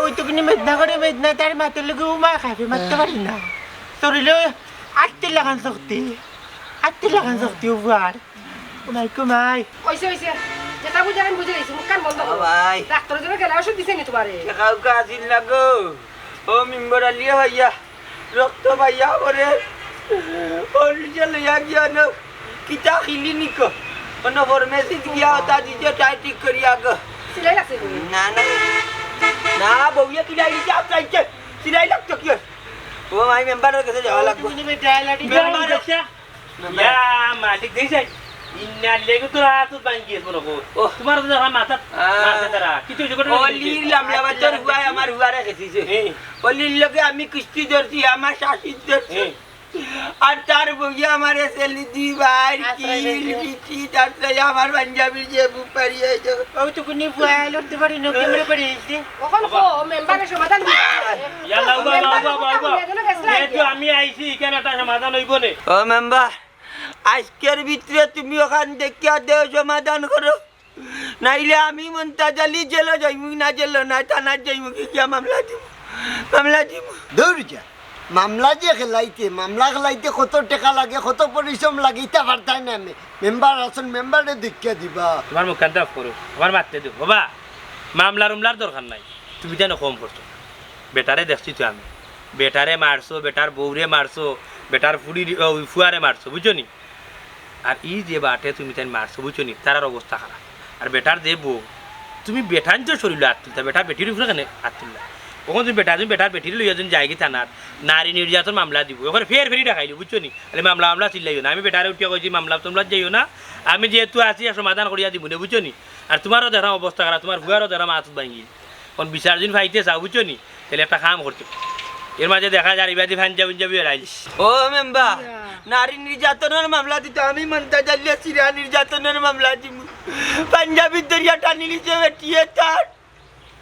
Speaker 2: ওই তো কিনে মেদনা তার মাথার লোকে উমা খাবে মারতে পারি না শরীরে আটটি লাগান শক্তি উপর উমাই কুমাই
Speaker 7: কইছে কইছে যেটা বুঝারেন বুঝে গেছি মুখ কান বন্ধ করো
Speaker 1: ভাই
Speaker 7: ডাক্তার জন্য গেলে ওষুধ দিছে নি তোমারে
Speaker 1: কাউকে আসিল না গো ও মিম্বর আলিয়া ভাইয়া রক্ত ভাইয়া ওরে ওরিজে লইয়া গিয়া ন কিতা খিলি নিকো অন্য ফরমেসি গিয়া ওটা দিছে টাই ঠিক করিয়া গো
Speaker 7: সিলাই লাগছে গো
Speaker 1: না না না বউয়া কিলাই দিছে চাইছে সিলাই লাগতো কি ও মাই মেম্বারের কাছে যাওয়া লাগবে
Speaker 2: তুমি বেটা লাডি
Speaker 3: মেম্বার আছে ইয়া মালিক দেইছে ইন্না লেগে তো রাত বাঙ্গিয়ে বলো ও তোমার তো দেখা মাথা মাথা তারা কিছু জগট
Speaker 1: অলির লামলা বাচ্চার হুয়াই আমার হুয়ারে গেছিছে অলির লগে আমি কিস্তি ধরছি আমার শাশির ধরছি আর তার বউয়া আমার সেলি দি ভাই কিল বিটি তারতে আমার পাঞ্জাবির যে বুপারি হইছে
Speaker 2: ওই তো কিনে ফুয়া লড়তে পারি না কেমনে পারিছি
Speaker 7: কখন কো মেম্বারের সমাধান
Speaker 3: ইয়াল্লা বাবা যেহেতু আমি আইছি কেন একটা সমাধান হইব নে
Speaker 1: ও মেম্বার আজকের ভিতরে তুমি ওখান দেখিয়া দেও সমাধান করো নাইলে আমি মন্তাজালি জেল যাইমু না জেল না থানা যাইমু কি মামলা দিব
Speaker 5: দৌড় যা মামলা যে খেলাইতে কত টাকা লাগে কত পরিশ্রম লাগে ইটা পারতাই না আমি মেম্বার আসুন মেম্বারে দীক্ষা দিবা
Speaker 3: তোমার মুখ কান্তা করো আমার মারতে দেব বাবা মামলার দরকার নাই তুমি যেন কম করছো বেটারে দেখছি তো আমি বেটারে মারছো বেটার বউরে মারছো বেটার ফুয়ারে মারছো বুঝছো নি আর ই যে বাটে তুমি তাই মারছো বুঝছো নি তার অবস্থা খারাপ আর বেটার যে বউ তুমি বেটার যে শরীর হাত তুলতা বেটার বেটির উপরে কেন হাত তুললা ওখানে তুমি বেটার বেটির লইয়া যদি যাই কি থানার নারী নির্যাতন মামলা দিব ওখানে ফেরি দেখাইলো বুঝছো নি তাহলে মামলা চিল্লাইও না আমি বেটারে উঠিয়া কইছি মামলা যাইও না আমি যেহেতু আছি সমাধান করিয়া দিব না বুঝছো নি আর তোমারও দেখা অবস্থা খারাপ তোমার ভুয়ারও দেখা মাথা ভাঙি কোন বিচার দিন ফাইতে চাও বুঝছো নি তাহলে একটা কাম করছো এর মাঝে দেখা যায় ইবাদি ভাঞ্জাবি রাইলিস
Speaker 1: ও মেম্বার নারী নির্যাতনের মামলা দিতে আমি মন্তাজালি সিরা নির্যাতনের মামলা দিব পাঞ্জাবি দরিয়া টানি নিচে বেটিয়ে তার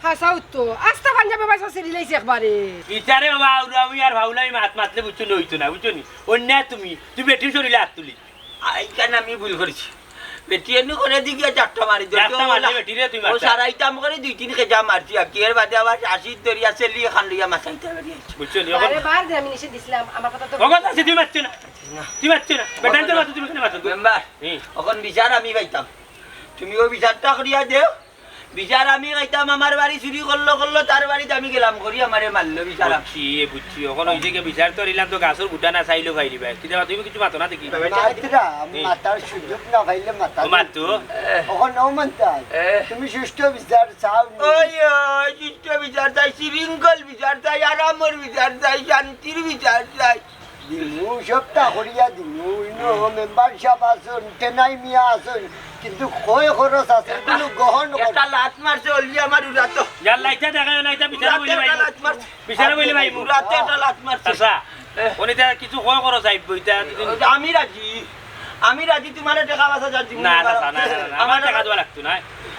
Speaker 7: হাসাও তো আস্তা পাঞ্জাবে বাইসা সিরি লাইছে একবারে
Speaker 3: বিচারে বাবা আমি আর ভাবলাম মাত মাতলে বুঝছো না হইতো না বুঝছো নি অন্যায় তুমি বেটির শরীরে হাত তুলি
Speaker 1: আইকান আমি ভুল করেছি বেটিয়ে নু করে দিকে চারটা মারি
Speaker 3: চারটা মারলে বেটিরে তুমি
Speaker 1: ও
Speaker 3: মারতা।
Speaker 1: সারাইতাম করে 2-3 খেজা মারছি আর কি এর বাদে আবার 80 দরিয়া সেলি খান লইয়া মাছাইতে পারি
Speaker 3: বুঝছো নি
Speaker 7: বারে বার যে আমি নিষেধ দিছিলাম আমার কথা তো
Speaker 3: ওগো আছে তুমি মারছো না তুমি মারছো না বেটার তো মারছো তুমি কেন মারছো
Speaker 1: মেম্বার এখন বিচার আমি পাইতাম তুমি ওই বিচারটা করিয়া দেও বিচার আমি খাইতাম আমার বাড়ি চুরি করলো তার বাড়িতে আমি গেলাম করি আমারে মারলো বিচারা
Speaker 3: বুঝছি এখন ওই যে বিচার তো নিলাম তো গাছের গুটা না চাইলো ভাইলি ভাই কিন্তু তুমি কিছু মাতো না দেখি
Speaker 5: মাত্রা মাতার সুযোগ না পাইলে মাতা
Speaker 3: মাতো
Speaker 5: এখন নাও মানতা তুমি সুষ্ঠ বিচার চাও
Speaker 1: ওই শিষ্ট বিচার চাই শৃঙ্খল বিচার চাই আরামর বিচার চাই শান্তির বিচার চাই
Speaker 5: দিমু সপ্তাহ করিয়া দিমু ইনো মেম্বার সাহেব আসুন টেনাই মিয়া আসুন কিন্তু কয় খরচ আছে কোনো গ্রহণ
Speaker 1: একটা লাত মারছে অলি আমার উড়াতো
Speaker 3: যার লাইটা দেখায় না এটা বিচার বইলে ভাই বিচার বইলে ভাই
Speaker 1: উড়াতে একটা লাত মারছে
Speaker 3: আচ্ছা ওনিটা কিছু কয় করো যাইব এটা
Speaker 1: আমি রাজি তোমার টাকা বাসা যাচ্ছি
Speaker 3: না না না না আমার টাকা দেওয়া লাগতো না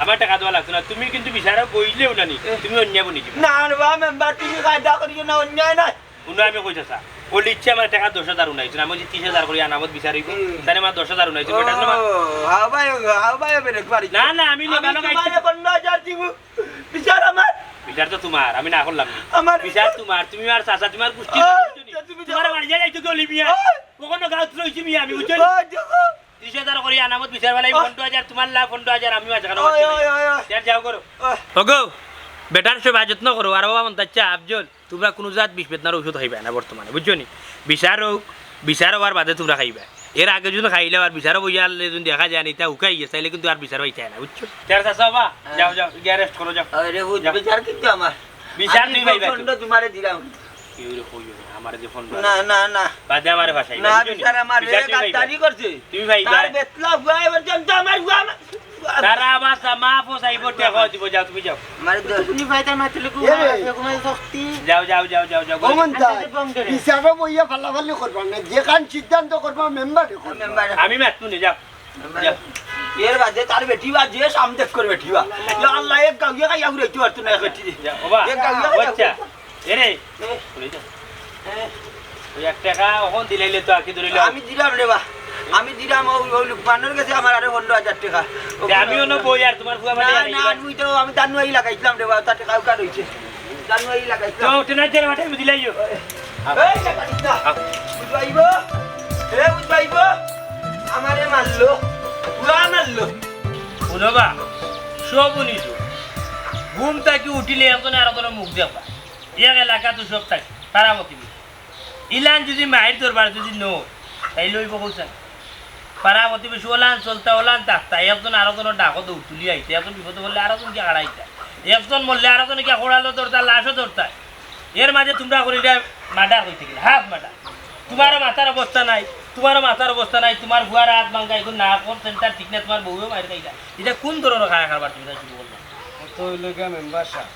Speaker 3: আমার টাকা দেওয়া লাগতো না তুমি কিন্তু বিচারে বইলেও না নি তুমি অন্যায় বনি
Speaker 1: না বা মেম্বার তুমি কায়দা করিও না অন্যায় নাই
Speaker 3: উনি আমি কইতাছা ওলি ইচ্ছে আমার টাকা 10,000 উনাইছো আমি যে 30,000 করি আনামত বিচারিব তারে আমার 10,000 উনাইছো বেটা না
Speaker 1: হাও ভাই বেরে পারি
Speaker 3: না না আমি লাগানো গাইছি
Speaker 1: 15,000 দিব বিচার আমার
Speaker 3: বিচার তো তোমার আমি না করলাম
Speaker 1: আমার
Speaker 3: বিচার তোমার তুমি আর চাচা তোমার কুষ্টি তোমার বাড়ি যাইতো তো লিবিয়া কখনো গাঁত রইছি মিয়া আমি বুঝছো 30,000 করি আনামত বিচার বেলাই 15,000 তোমার লাভ 15,000 আমি মাঝখানে যাও করো ওগো বেটার সবাই যত্ন করো আর বাবা মন তাচ্চা আফজল তোমরা কোনো জাত বিষ বেদনার ওষুধ খাইবে না বর্তমানে বুঝছো নি বিচার হওয়ার বাদে তোমরা খাইবে এর আগে যদি খাইলে আর বিচারও বইয়ালে যদি দেখা যায় না এটা উকাই গেছে তাইলে কিন্তু আর বিচার হইতে না বুঝছো তার চাচা বাবা যাও যাও গিয়া রেস্ট করো যাও
Speaker 1: আরে বিচার কিন্তু আমার
Speaker 3: বিচার তুমি পাইবা
Speaker 1: ফন্ড তোমারে দিলাম
Speaker 3: কি হইলো কইও আমারে যে ফোন
Speaker 1: না না না
Speaker 3: বাদে আমারে ভাষাই
Speaker 1: না বিচার আমার গাদ্দারি করছে
Speaker 3: তুমি ভাইবা
Speaker 1: তার বেতলা গুয়াই পর্যন্ত আমার গুয়া
Speaker 3: তারা আমার মাফ ও সাইবো টাকা দিব যাও তুমি যাও
Speaker 1: মার
Speaker 2: তুমি ভাইতা মাতলে কো ঘুমাই শক্তি
Speaker 3: যাও যাও যাও যাও যাও
Speaker 5: ওমনতা বিচারও বইয়া ফালাফালি করবা না যে কান সিদ্ধান্ত করবা মেম্বার
Speaker 1: মেম্বার
Speaker 3: আমি মাতু নি যাও যাও
Speaker 1: এর বাদে তার বেটি বা যে সামদেশ করে বেটি বা ইয়া আল্লাহ এক গাউয়া গায়া ঘুরে তুই আর তুই না বেটি
Speaker 3: যাও বাবা
Speaker 1: এক গাউয়া
Speaker 3: বাচ্চা এরে শুনে যাও ওই 1 টাকা ওখান দিলাইলে তো আকি ধরিল
Speaker 1: আমি দিলাম রে বা আমি দিলাম ওই লোকমানের কাছে আমার আরে 15,000 টাকা
Speaker 3: আমিও না বই আর তোমার ফুয়া
Speaker 1: না
Speaker 3: মানে
Speaker 1: না আমি তো আমি জানুয়ারি লাগাইছিলাম রে বা তার টাকা উকার হইছে জানুয়ারি
Speaker 3: তো
Speaker 1: লাগাইছিলাম
Speaker 3: টেনা টেনা মাঠে আমি দিলাইও
Speaker 1: এই টাকা দিতা বুঝাইবো বুঝাইবো আমারে মারলো পুরা মারলো
Speaker 3: শুনবা সব উনিছো ঘুম থেকে উঠিলে এখন আর কোনো মুখ দেখা এক এলাকা তো সব থাকে পারামতি ইলান যদি মায়ের দরবার যদি নো তাই লইব কৌশল পারামতি বেশি ওলান চলতে ওলান থাকতা একজন আরেকজন ডাকো দৌড় তুলি আইতে এখন বিপদ বললে আরেকজন কি আড়াইতা একজন মরলে আরেকজন কি খোড়ালো ধরতা লাশও ধরতা এর মাঝে তোমরা করে মার্ডার হইতে গেলে হাফ মার্ডার তোমারও মাথার অবস্থা নাই তোমার ভুয়ার হাত ভাঙ্গা এখন না কোন সেন্টার ঠিক না তোমার বউও মারি খাইতা এটা কোন ধরনের খায় খাবার তুমি শুরু করবো
Speaker 6: তো হইল গিয়া মেম্বার সাহেব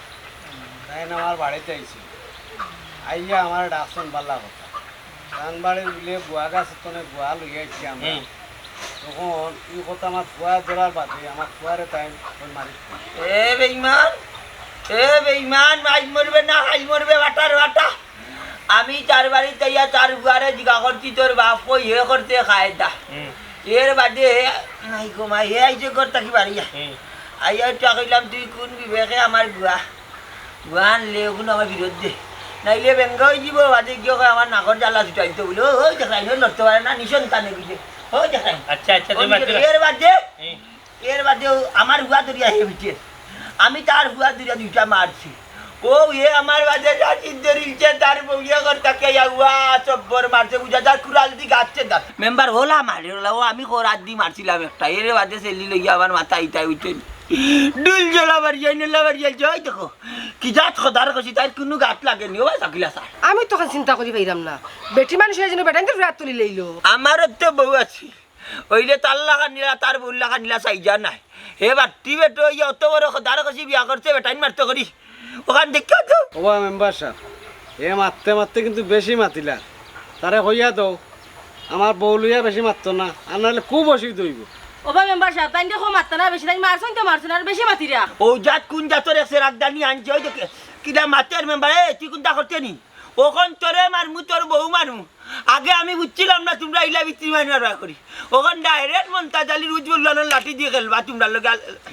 Speaker 6: তাই না আমার বাড়িতে আইছি আইয়া আমার ডাকছেন বাল্লা কথা ধান বাড়ির বিলে বুয়া গাছ তনে বুয়া লইয়া আইছি আমরা তখন এই কথা আমার ফুয়া ধরার বাদে আমার ফুয়ারে তাই মারি
Speaker 1: এ বেঈমান মাই মরবে না খাই মরবে বাটার বাটা আমি চার বাড়ি তাইয়া চার বুয়ারে জিগা করছি তোর বাপ কই হে করতে খায় দা এর বাদে নাই গো মাই হে আইছে কর তাকি বাড়ি আইয়া টাকাইলাম তুই কোন বিবেকে আমার গুয়ান লেগুন আমার বিরুদ্ধে নাইলে বেঙ্গা হয়ে যাব বাদে গিয়ে আমার নাকর জ্বালা ছুটাইতে বলে ওই দেখাই লড়তে পারে না নিশন টানে বুঝে ওই দেখাই
Speaker 3: আচ্ছা আচ্ছা
Speaker 1: এর বাদে আমার হুয়া দরিয়া হে বিচে আমি তার হুয়া দরিয়া দুইটা মারছি ও এ আমার বাদে যাচ্ছি দরিলছে তার বউয়া কর তাকে হুয়া চব্বর মারছে বুঝা তার কুড়াল দি গাচ্ছে দাঁত মেম্বার হলা মারি হলা ও আমি রাত দি মারছিলাম একটা এর বাদে সেলি লইয়া আমার মাথা ইটাই উঠে ডুল জলা বাড়িয়ে নিলা বাড়িয়ে যাই দেখো কি জাত খদার কছি তার কোনো গাত লাগেনি ও সাকিলা স্যার
Speaker 7: আমি তখন চিন্তা করি পাইলাম না বেটি মানুষ হয়ে যেন বেটাইতে রাত তুলি লইলো
Speaker 1: আমারও তো বউ আছে ওইলে তার লাগা নিলা তার বউ লাগা নিলা চাইজা নাই হে বাটি বেটো ইয়ে অত বড় খদার কছি বিয়া করছে বেটাইন মারতে করি ওখান দেখে তো
Speaker 6: ওবা মেম্বার সাহেব এ মারতে মারতে কিন্তু বেশি মাতিলা তারে হইয়া দাও আমার বউ লইয়া বেশি মারতো না আর নাহলে খুব অসুবিধা হইব
Speaker 8: ওবা মেম্বার সাহেব তাই দেখো মারতা না বেশি তাই মারছেন তো মারছেন আর বেশি মাতিরা
Speaker 1: ও জাত কোন জাতর এসে রাগদানি আনছে ওই দেখে কিনা মাতের মেম্বার এ তুই কোনটা করতে নি ওখান তোরে মারমু তোর বউ মারমু আগে আমি বুঝছিলাম না তোমরা ইলা বিত্রি মারা করি ওখান ডাইরেক্ট মন্তা জালির উজ্জ্বল লাঠি দিয়ে খেলবা তোমরা লোক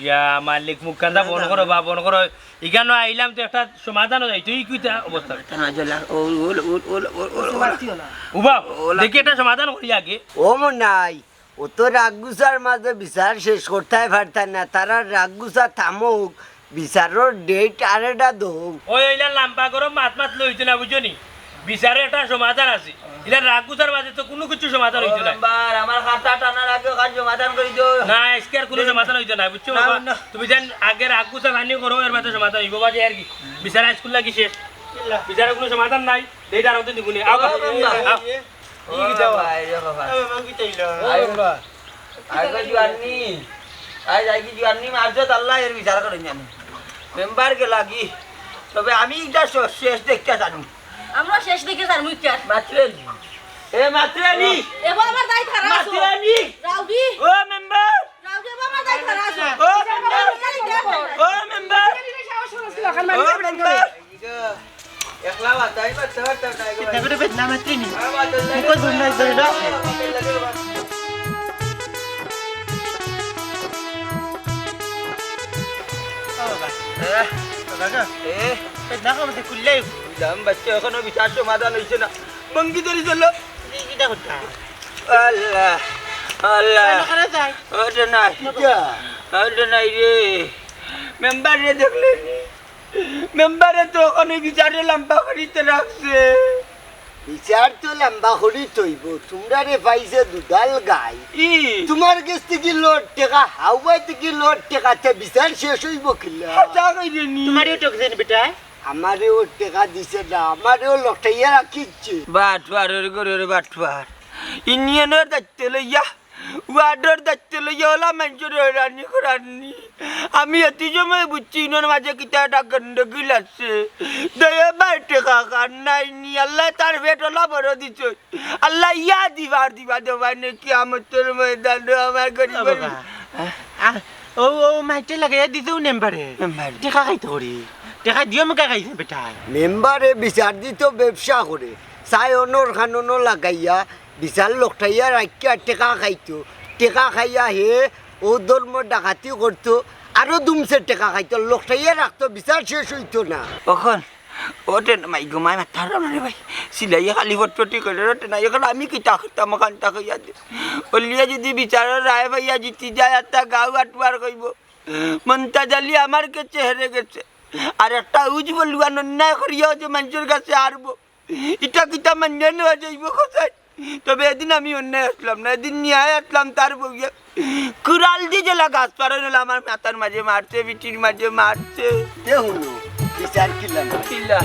Speaker 3: ইয়া মালিক মুখ কান্দা বন করো বা বন করো এখানে আইলাম তো একটা সমাধান হয়ে যায় তুই কিটা অবস্থা উবা দেখি একটা সমাধান করি আগে
Speaker 5: ও নাই ও তো রাগগুসার মাঝে বিচার শেষ করতে পারতাম না তারা রাগগুসা থামুক বিচাৰৰ ডেট আৰু এটা দৌ
Speaker 3: ওই ওইলা লাম্বা গরম মাত মাত লইতো না বুঝছো নি বিচারে একটা সমাধান আছে এটা রাগ গুছার মাঝে তো কোনো কিছু সমাধান হইতো না
Speaker 1: মেম্বার আমার খাতা টানার আগে কাজ সমাধান করে দিও
Speaker 3: না আজকে আর কোনো সমাধান হইতো না বুঝছো বাবা তুমি যেন আগে রাগ গুছা খানি করো এর মাঝে সমাধান হইব বাজে আর কি বিচারে স্কুল লাগি শেষ বিচারে কোনো সমাধান নাই এইটা আর দিন গুনি আও
Speaker 1: আগে জুয়ানি আজ আগে জুয়ানি মারছো আল্লাহ এর বিচার করে জানি মেম্বার কে লাগি তবে আমি এটা শেষ দেখতে জানি
Speaker 8: আমরা শেষ দিকে যার মুইটার
Speaker 1: মাত্রানি এ মাত্রানি
Speaker 8: এবার আমার দাই খারাপ আছে
Speaker 1: মাত্রানি
Speaker 8: রাউডি
Speaker 1: ও মেম্বার
Speaker 8: রাউডি এবার আমার দাই খারাপ আছে
Speaker 1: ও মেম্বার ও মেম্বার ও মেম্বার একলা বাতাই বাতা নাই
Speaker 2: তারপরে বেদনা মাত্রি নি মুখ বন্ধ করে দাও বেদনা কমতে খুললেই
Speaker 1: দাম বাচ্চা এখনো বিচার সমাধান হয়েছে না মঙ্গি ধরে চলো
Speaker 2: কিটা কথা
Speaker 1: আল্লাহ আল্লাহ
Speaker 2: খারাপ যায়
Speaker 1: ওটা নাই ওটা নাই রে মেম্বারে দেখলে মেম্বারে তো ওখানে বিচারে লম্বা করিতে রাখছে
Speaker 5: বিচার তো লম্বা করি তৈব তোমরা রে পাইছে দুধাল গাই
Speaker 1: ই
Speaker 5: তোমার কাছ থেকে লোড টেকা হাওয়াই থেকে লোড টেকাতে বিচার শেষ হইব কিলা
Speaker 1: হাতা কইরে নি
Speaker 2: তোমারও টকছেন বেটা
Speaker 5: আমারেও টেকা দিছে না আমারেও লটাইয়া রাখিচ্ছে
Speaker 1: বাটবার করে বাটবার ইউনিয়নের দায়িত্ব লইয়া ওয়ার্ডের দায়িত্ব লইয়া ওলা মানুষের হয়রানি করানি আমি এত সময় বুঝছি ইউনিয়নের মাঝে কিতা একটা গন্ডগোল আছে দয়া বাইটে কাকার নাই নি আল্লাহ তার ভেট ওলা বড় দিছ আল্লাহ ইয়া দিবা দেবা নাকি আমার তোর ময়দান আমার গরিব
Speaker 2: ও ও মাইতে লাগাইয়া দিতেও নেম্বারে টেকা খাইতে করি টেকা দিও মুখে খাইছে বেটা
Speaker 5: মেম্বারে বিচার দিত ব্যবসা করে চাই অনর খাননো লাগাইয়া বিচার লটাইয়া রাখিয়া টেকা খাইতো টেকা খাইয়া হে ও ধর্ম ডাকাতি করতো আরো দুমছে টেকা খাইতো লটাইয়া রাখতো বিচার শেষ হইতো না
Speaker 1: ওখন ওটে মাই ঘুমাই মাথার রে ভাই সিলাইয়া খালি ফটফটি করে ওটে না এখন আমি কিতা করতাম কান্তা কইয়া দে বলিয়া যদি বিচারের রায় ভাইয়া জিতি যায় একটা গাঁও আটবার কইব মনটা জালি আমার কাছে হেরে গেছে আর একটা উজ্জ্বল লুয়ান অন্যায় করিয়াও যে মানুষের কাছে আরবো এটা কিতা মান্য নেওয়া যাইব কোথায় তবে এদিন আমি অন্যায় আসলাম না এদিন নিয়ে আসলাম তার বইয়া কুড়াল দিয়ে জেলা গাছ পাড়া নিল আমার মাথার মাঝে মারছে বিটির মাঝে মারছে
Speaker 5: দেখুন বিচার কিলা না
Speaker 1: কিল্লা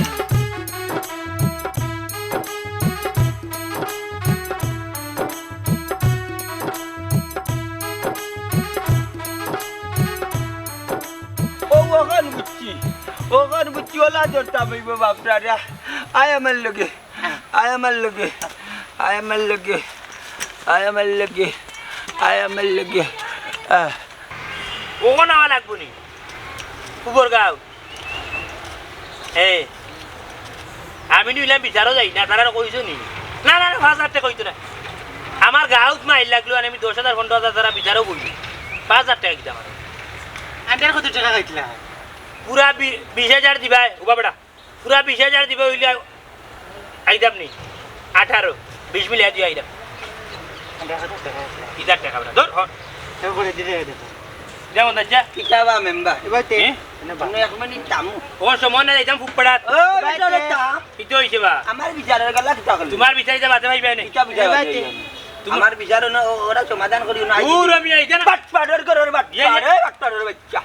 Speaker 1: ওখান বুঝছি ওলা ধরতাম হইব বাপরা আয় আমার লগে আয় আমার লগে আয় আমার লগে আয় আমার লগে আয় আমার লগে
Speaker 3: ওখান আমার লাগবো নি কুকুর গাঁও আমি নিলাম বিচারও যাই না তারা কইছো নি না না 5,000 কইতো না আমার গাঁত মাইল লাগলো আর আমি 10,000 15,000 তারা বিচারও করি 5,000 টাকা দিতাম
Speaker 2: আন্টার কত টাকা খাইছিলা
Speaker 3: পুরা 20,000 দিবা উবা বেটা পুরা 20,000 দিবা হইলে আইদাম নি 18 20 মিলে দিয়ে আইদাম ইদার টাকা বেটা ধর
Speaker 2: তো করে দিতে দেখো
Speaker 3: যেমন যা
Speaker 1: কিতাবা মেম্বার
Speaker 2: এবার তে
Speaker 1: তুমি এক মিনিট থামো
Speaker 3: ও সময় না যাইতাম ফুক পড়াত
Speaker 1: ও বিচারে থাম
Speaker 3: ইতো হইছে বা
Speaker 1: আমার বিচারের গলা কিতা করলি
Speaker 3: তোমার বিচার যা বাতে ভাইবে না
Speaker 1: কিতা বিচার আমার বিচার না ওরা সমাধান করিও না
Speaker 3: দূর আমি আইতা না
Speaker 1: বাট পাড়র করর বাট পাড়র বাচ্চা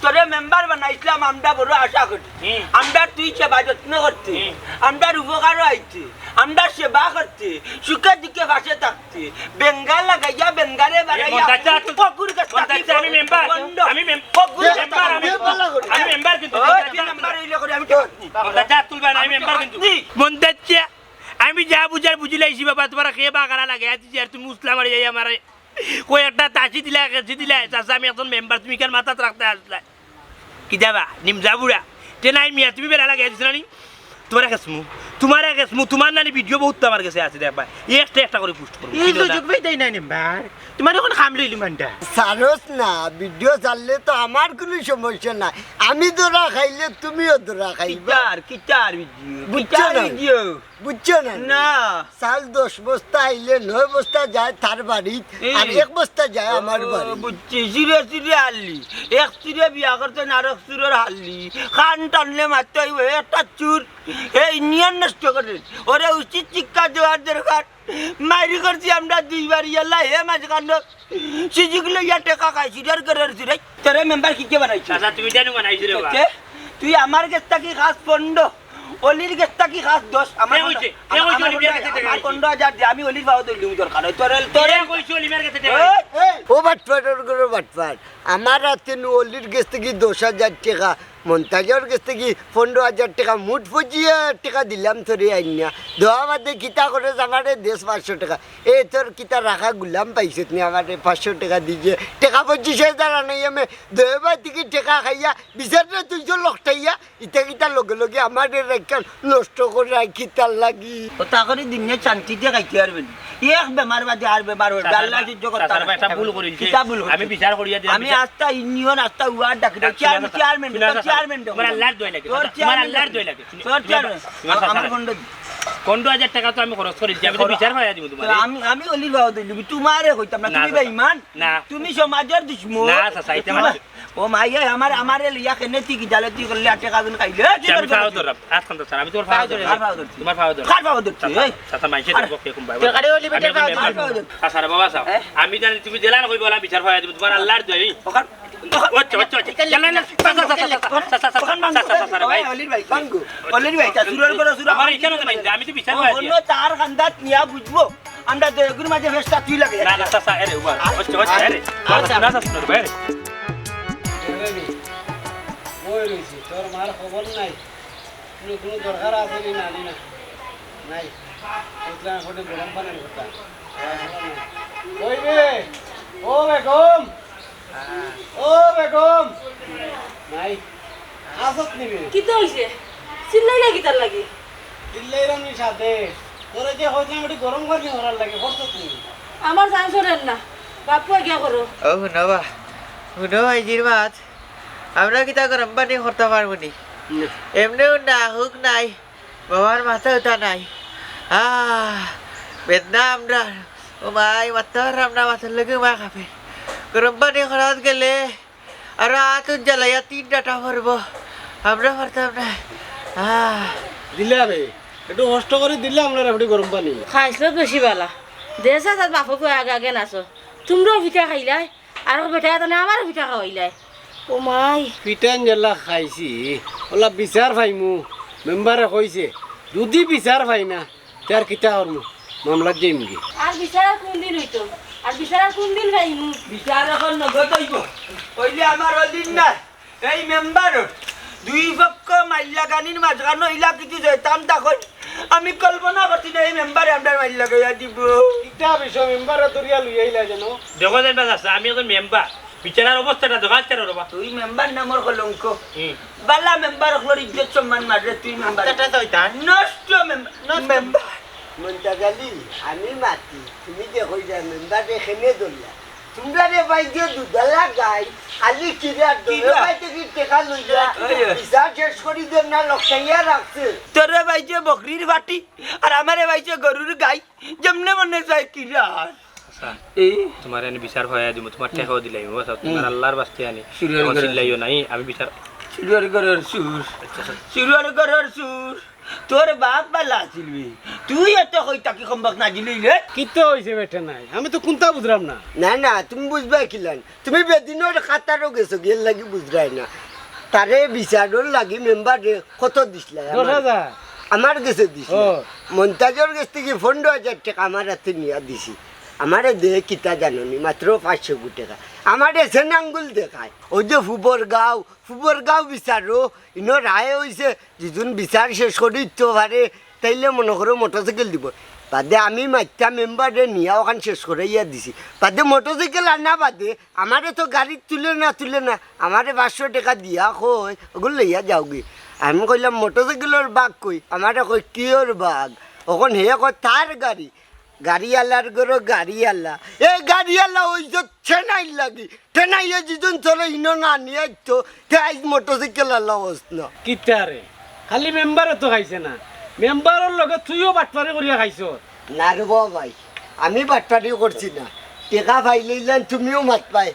Speaker 1: তোরে মেম্বার বানাইছিলাম আমরা বড় আশা করি আমরা তুই সেবা যত্ন করতে আমরা উপকারও আইতে আমরা সেবা করতে সুখে দুঃখে পাশে থাকতে বেঙ্গাল লাগাইয়া বেঙ্গালে বাড়াইয়া পকুর
Speaker 3: আমি মেম্বার আমি মেম্বার কিন্তু
Speaker 1: মেম্বার হইলে করে আমি ঠিক
Speaker 3: যা তুলবা না আমি মেম্বার কিন্তু মন্দাচ্চা আমি যা বুঝার বুঝিলাইছি বাবা তোমার খেয়ে বাগারা লাগে আছি আর তুমি মুসলাম আর যাই আমার কই একটা তাসি দিলা কেছি দিলা চাচা আমি একজন মেম্বার তুমি কেন মাথাত রাখতে আসলা কি যাবা নিম যাবুড়া তে নাই মিয়া তুমি বেলা লাগে দিছ না নি তোমার কাছে তোমার গেছ তোমার নানি ভিডিও বহুত আমার কাছে আছে দেখবা একটা করে পোস্ট করব
Speaker 2: এই সুযোগ পাইতাই না মেম্বার তোমার এখন খাম লইলি মানটা
Speaker 5: সারস না ভিডিও চাললে তো আমার কোনো সমস্যা নাই আমি ধরা খাইলে তুমিও ধরা খাইবা
Speaker 1: কিতার
Speaker 5: বুঝছো না?
Speaker 1: ভিডিও
Speaker 5: বুঝছো না
Speaker 1: না
Speaker 5: চাল 10 বস্তা আইলে 9 বস্তা যায় তার বাড়ি আর 1 বস্তা যায় আমার বাড়ি
Speaker 1: বুঝছি সিরে সিরে হারলি এক সিরে বিয়া করছেন আর এক সিরের হারলি খান টানলে মারতে হইব একটা চুর এই নিয়ন নষ্ট করে ওরে উচিত শিক্ষা দেওয়ার দরকার মারি করছি আমরা দুইবার ইয়াল্লা হে মাঝখান সিজিগুলো ইয়া টেকা খাই সিরের করার সিরে তোরে মেম্বার কি কে বানাইছিস
Speaker 3: চাচা তুমি জানো বানাইছো রে বাবা
Speaker 1: তুই আমার কাছটা কি খাস 15 অলির কাছটা কি খাস 10 আমার
Speaker 3: এ হইছে, অলির কাছে টাকা হইছে।
Speaker 1: 15,000 দিয়ে আমি অলির পাও দইলুম দরকার তোরে
Speaker 3: তোরে কইছো লিমার কাছে টাকা
Speaker 5: ও বাটপাটের করে বাটপাট আমার হাতে অলির কাছ থেকে 10,000 টাকা মন্তাজের কাছ থেকে 15,000 টাকা মুঠ ফুজিয়ে টাকা দিলাম তোরে আইনা দেওয়া বাদে কিতা করে আমারে 500 টাকা এই তোর কিতা রাখা গুলাম পাইছে নি আমারে 500 টাকা দিয়ে টাকা 25,000 আনাই আমি দেবা থেকে টাকা খাইয়া বিচারে 200 লাখ টাইয়া ইটা কিতা লগে লগে আমারে রেখা নষ্ট করে রাখি তার লাগি
Speaker 1: ও তাকরি দিনে শান্তিতে খাইতে পারবেন এক বেমার বাদে আর বেমার হইবে আল্লাহ সহ্য করতে
Speaker 3: চাচার একটা ভুল করেছে
Speaker 1: কিতা ভুল হইছে?
Speaker 3: আমি বিচার করিয়া দিলাম
Speaker 1: আমি আস্তা ইউনিয়ন আস্তা ওয়ার্ড ডাকি চেয়ারম্যান চেয়ারম্যান
Speaker 3: তোমার আল্লাহর দোয়া লাগে তোমার আল্লাহর দোয়া লাগে
Speaker 1: তোর চেয়ারম্যান আমার ফন্ড
Speaker 3: 15,000 টাকা তো আমি খরচ করেছি আমি তো বিচার হয়ে দিব তোমার
Speaker 1: আমি অলির বাবা দিলবি তোমারে কইতাম না তুমি বেঈমান
Speaker 3: না।
Speaker 1: তুমি সমাজের দুশমন
Speaker 3: না, চাচা, এটা মানে-
Speaker 1: ও মাইয়া আমারে লিয়া কেনে তি জালে তুই করলে টাকা গুন খাইলে
Speaker 3: আমি ফাও ধরব আজকাল তো স্যার আমি তোমার ফাও ধরব তোমার ফাও ধরব
Speaker 1: খার বাবা দিচ্ছি
Speaker 3: চাচা মাইছে দেব কে কোন ভাই
Speaker 2: তোর গাড়ি ওলি বেটা
Speaker 3: চাচা বাবা চাও আমি জানি তুমি জেলা না কইবো আমি বিচার হয়ে দিব তোমার আল্লাহর দোয়া
Speaker 1: ওখান
Speaker 3: আচ্ছা না না চাচা ভাই
Speaker 1: অলির ভাই বাঙ্গু অলির ভাই তা সুরের করে সুরা
Speaker 3: আমার ইচ্ছা নয় আমি তো বিচার হয়ে
Speaker 1: অন্য তার খান্দাত নিয়া বুঝবো আমরা দেগুর মাঝে ফেস্টা তুই লাগে
Speaker 3: না না চাচা আরে উবা আচ্ছা আরে না চাচা ভাই
Speaker 6: ওই রয়েছি তোর মার খবর নাই কোনো দরকার আছে নি নানি না নাই বুঝলাম এখন গরম পানির কথা ওই রে ও বেগম ও বেগম নাই আসত নিবি
Speaker 8: কিতা হইছে চিল্লাই লাগি তার লাগি
Speaker 6: দিল্লাই রামনি সাথে তোরে যে হইতাম এটি গরম করবি হরার লাগে করছত নি
Speaker 8: আমার জান ছড়েন না বাপু গিয়া করো
Speaker 4: ও শুনবা শুনো আইজির মাত আমরা কিতা গরম পানি করতে পারবো নি এমনিও না হুক নাই বাবার মাথা উঠা নাই বেদনা আমরা ও মাই মাথা আমরা মাথার লগে মা খাবে গরম পানি করাত গেলে আর আতুন জ্বালাইয়া 3 ডাটা ভরবো আমরা পারতাম না
Speaker 6: দিলে আবে একটু কষ্ট করে দিলে আমরা এটি গরম পানি
Speaker 8: খাইছিল বেশি বালা দেশা তার বাপকে আগে আগে নাচো তোমরাও পিঠা খাইলাই আর বেটা তাহলে আমারও পিঠা খাওয়াইলাই ও মাই
Speaker 6: পিটান জেলা খাইছি ওলা বিচার পাইমু মেম্বারে কইছে যদি বিচার পাই না তার কিতা করমু মামলা যাইমগি
Speaker 8: আর বিচার কোন দিন হইতো আর বিচার কোন দিন খাইমু
Speaker 1: বিচার এখন নগদ হইব কইলে আমার অদিন না এই মেম্বার দুই পক্ষ মাইল্লা গানির মাঝখানে ইলা কিছু যেতাম তখন আমি কল্পনা করছি না এই মেম্বারে আমরা মাইল্লা গাইয়া দিব
Speaker 6: কিতা বিষয় মেম্বারে দরিয়া লই আইলা যেন
Speaker 3: দেখো দেন চাচা আমি একজন মেম্বার বিচারার অবস্থাটা দেখাচ্ছেন রবা
Speaker 1: তুই মেম্বার নামর কলঙ্ক বালা মেম্বার হলোর ইজ্জত সম্মান মারলে তুই মেম্বার নষ্ট মেম্বার
Speaker 5: মন্তাজালি আমি মাতি তুমি যে কইলা মেম্বারে খেনে ধরলা তোমরা রে ভাই যে দুধলা গাই আলি কিরা দরে ভাই থেকে টাকা লইলা বিচার শেষ করি দেন না লক্ষাইয়া রাখছে
Speaker 1: তোরে বাইছে বকরির বাটি আর আমারে বাইছে গরুর গাই যেমনে মনে চাই কিরা
Speaker 3: তোমার এনে বিচার হয়ে দিব তোমার টাকাও দিলাই তোমার আল্লাহর বাস্তে আনি
Speaker 1: সিরিয়াল করে।
Speaker 3: চিল্লাইও নাই আমি বিচার
Speaker 1: সিরুয়ার গরুর সুর সিরুয়ার গরুর সুর তোর বাপ বালা আসিলবি তুই এত কইতা কি সম্ভব না দিলি রে
Speaker 6: কিতা হইছে বেটা নাই আমি তো কোনটা বুঝলাম না
Speaker 5: না না তুমি বুঝবা কিলান তুমি বেদিনের খাতারও গেছো গেল লাগি বুঝরাই না তারে বিচারর লাগি মেম্বারে কত দিছলা
Speaker 6: 10,000
Speaker 5: আমার কাছে দিছি
Speaker 6: ও।
Speaker 5: মন্তাজর কাছ থেকে 15,000 টাকা আমার হাতে নিয়ে দিছি আমারে দে কিতা জাননি মাত্র 500 টাকা আমারে সেন আঙ্গুল দেখায় ওই যে ফুবর গাঁও বিচারো ইনো রায় হইছে যেজন বিচার শেষ করি তো পারে তাইলে মনে করো মোটরসাইকেল দিব বাদে আমি মাইটা মেম্বারে নিয়ে ওখান শেষ করে ইয়া দিছি বাদে মোটরসাইকেল আনা বাদে আমারে তো গাড়ি তুলে না আমারে 500 টাকা দিয়া কই ওগুলো লইয়া যাওগি আমি কইলাম মোটরসাইকেলের বাঘ কই আমারে কই কিয়র বাঘ ওখন হে কয় তার গাড়ি গাড়িওয়ালার গরো গাড়িওয়ালা এই গাড়িওয়ালা ওই যে ঠেনাই লাগি ঠেনাইয়ে যিজন চলে ইনো না নিয়ে তো আইজ মোটরসাইকেল আলা অবস্থা
Speaker 6: কিতারে খালি মেম্বারে তো খাইছে না মেম্বারের লগে তুইও বাটপারি করিয়া খাইছ
Speaker 5: না রে ভাই আমি বাটপারি করছি না টেকা পাইলেন তুমিও মাত পাই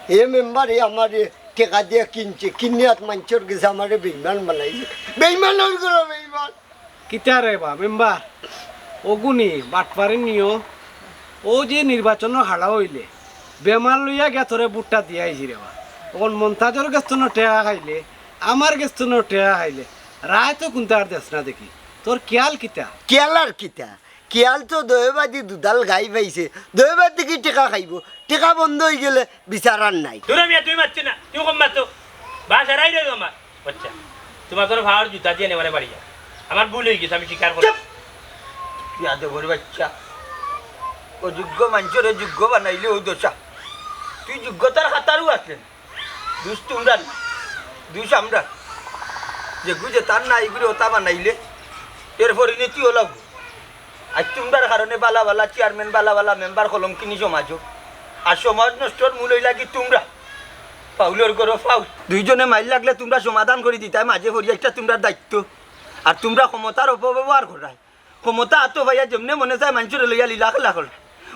Speaker 5: হে মেম্বার হে আমার টেকা দিয়ে কিনছে কিনিয়াত মানুষের গেছে আমার বেইমান বানাইছে বেইমানের গরো বেইমান
Speaker 6: কিতারে বা মেম্বার অগুনি বাটপারি নিও ও যে নির্বাচন হারা হইলে বেমার লইয়া গে তোরে বুটটা দিয়ে আইছি রে বা তখন মন্তাজর গেস্তন টেকা খাইলে আমার গেস্তন টেকা খাইলে রায় তো কোনটা আর দেশ না দেখি তোর খেয়াল কিতা
Speaker 5: কেয়ালার কিতা কেয়াল তো দৈবাদি দুদাল গাই পাইছে দৈবাদ দেখি টেকা খাইব টেকা বন্ধ হয়ে গেলে বিচারার নাই
Speaker 3: দূরে মিয়া তুমি মারছো না তুমি কম মারতো বাস হারাই রে আমার বাচ্চা তোমার তোর ভাড়ার জুতা দিয়ে নেবারে বাড়ি যাও আমার ভুল হয়ে গেছে আমি স্বীকার করি
Speaker 1: ইয়াদবর বাচ্চা অযোগ্য মানুষের যোগ্য বানাইলে ও দশা তুই যোগ্যতার খাতারও আছেন দুষ তোমরা দুষ আমরা যেগু যে তার না এগুলো ওটা বানাইলে এর পরিণতি হল আজ তোমরার কারণে বালা বালা চেয়ারম্যান বালা বালা মেম্বার কলম কিনি সমাজ আর সমাজ নষ্টর মূল হইলা কি তোমরা ফাউলের করো ফাউল দুইজনে মাইল লাগলে তোমরা সমাধান করে দিতাই মাঝে পড়ি একটা তোমরা দায়িত্ব আর তোমরা ক্ষমতার অপব্যবহার করায় ক্ষমতা আতো ভাইয়া যেমনে মনে চায় মানুষের লইয়া লীলা খেলা করে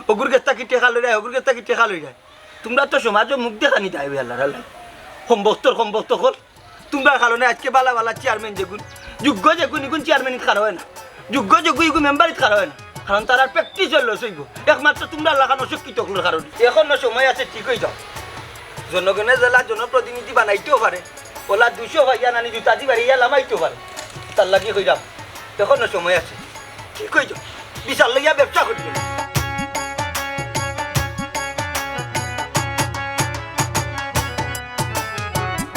Speaker 1: অগুর গেস্তা কি টেকা লই যায় অগুর গেস্তা কি টেকা লই যায় তোমরা তো সমাজও মুখ দেখা নিতে হবে আল্লাহ আল্লাহ সম্ভক্ত কর তোমরা কারণে আজকে বালা বালা চেয়ারম্যান যেগুন যোগ্য যেগুন এগুন চেয়ারম্যান খারা হয় না যোগ্য এগুন মেম্বারিত খারা হয় না কারণ তার আর প্র্যাকটিস হলো সইব একমাত্র তোমরা লাগানো অশিক্ষিত হলোর কারণে এখনো সময় আছে ঠিক হয়ে যাও জনগণের জেলা জনপ্রতিনিধি বানাইতেও পারে ওলা 200 ভাইয়া নানি জুতা দি বাড়িয়া লামাইতেও পারে তার লাগি হয়ে যাও এখনো সময় আছে ঠিক হয়ে যাও বিশাল লইয়া ব্যবসা করতে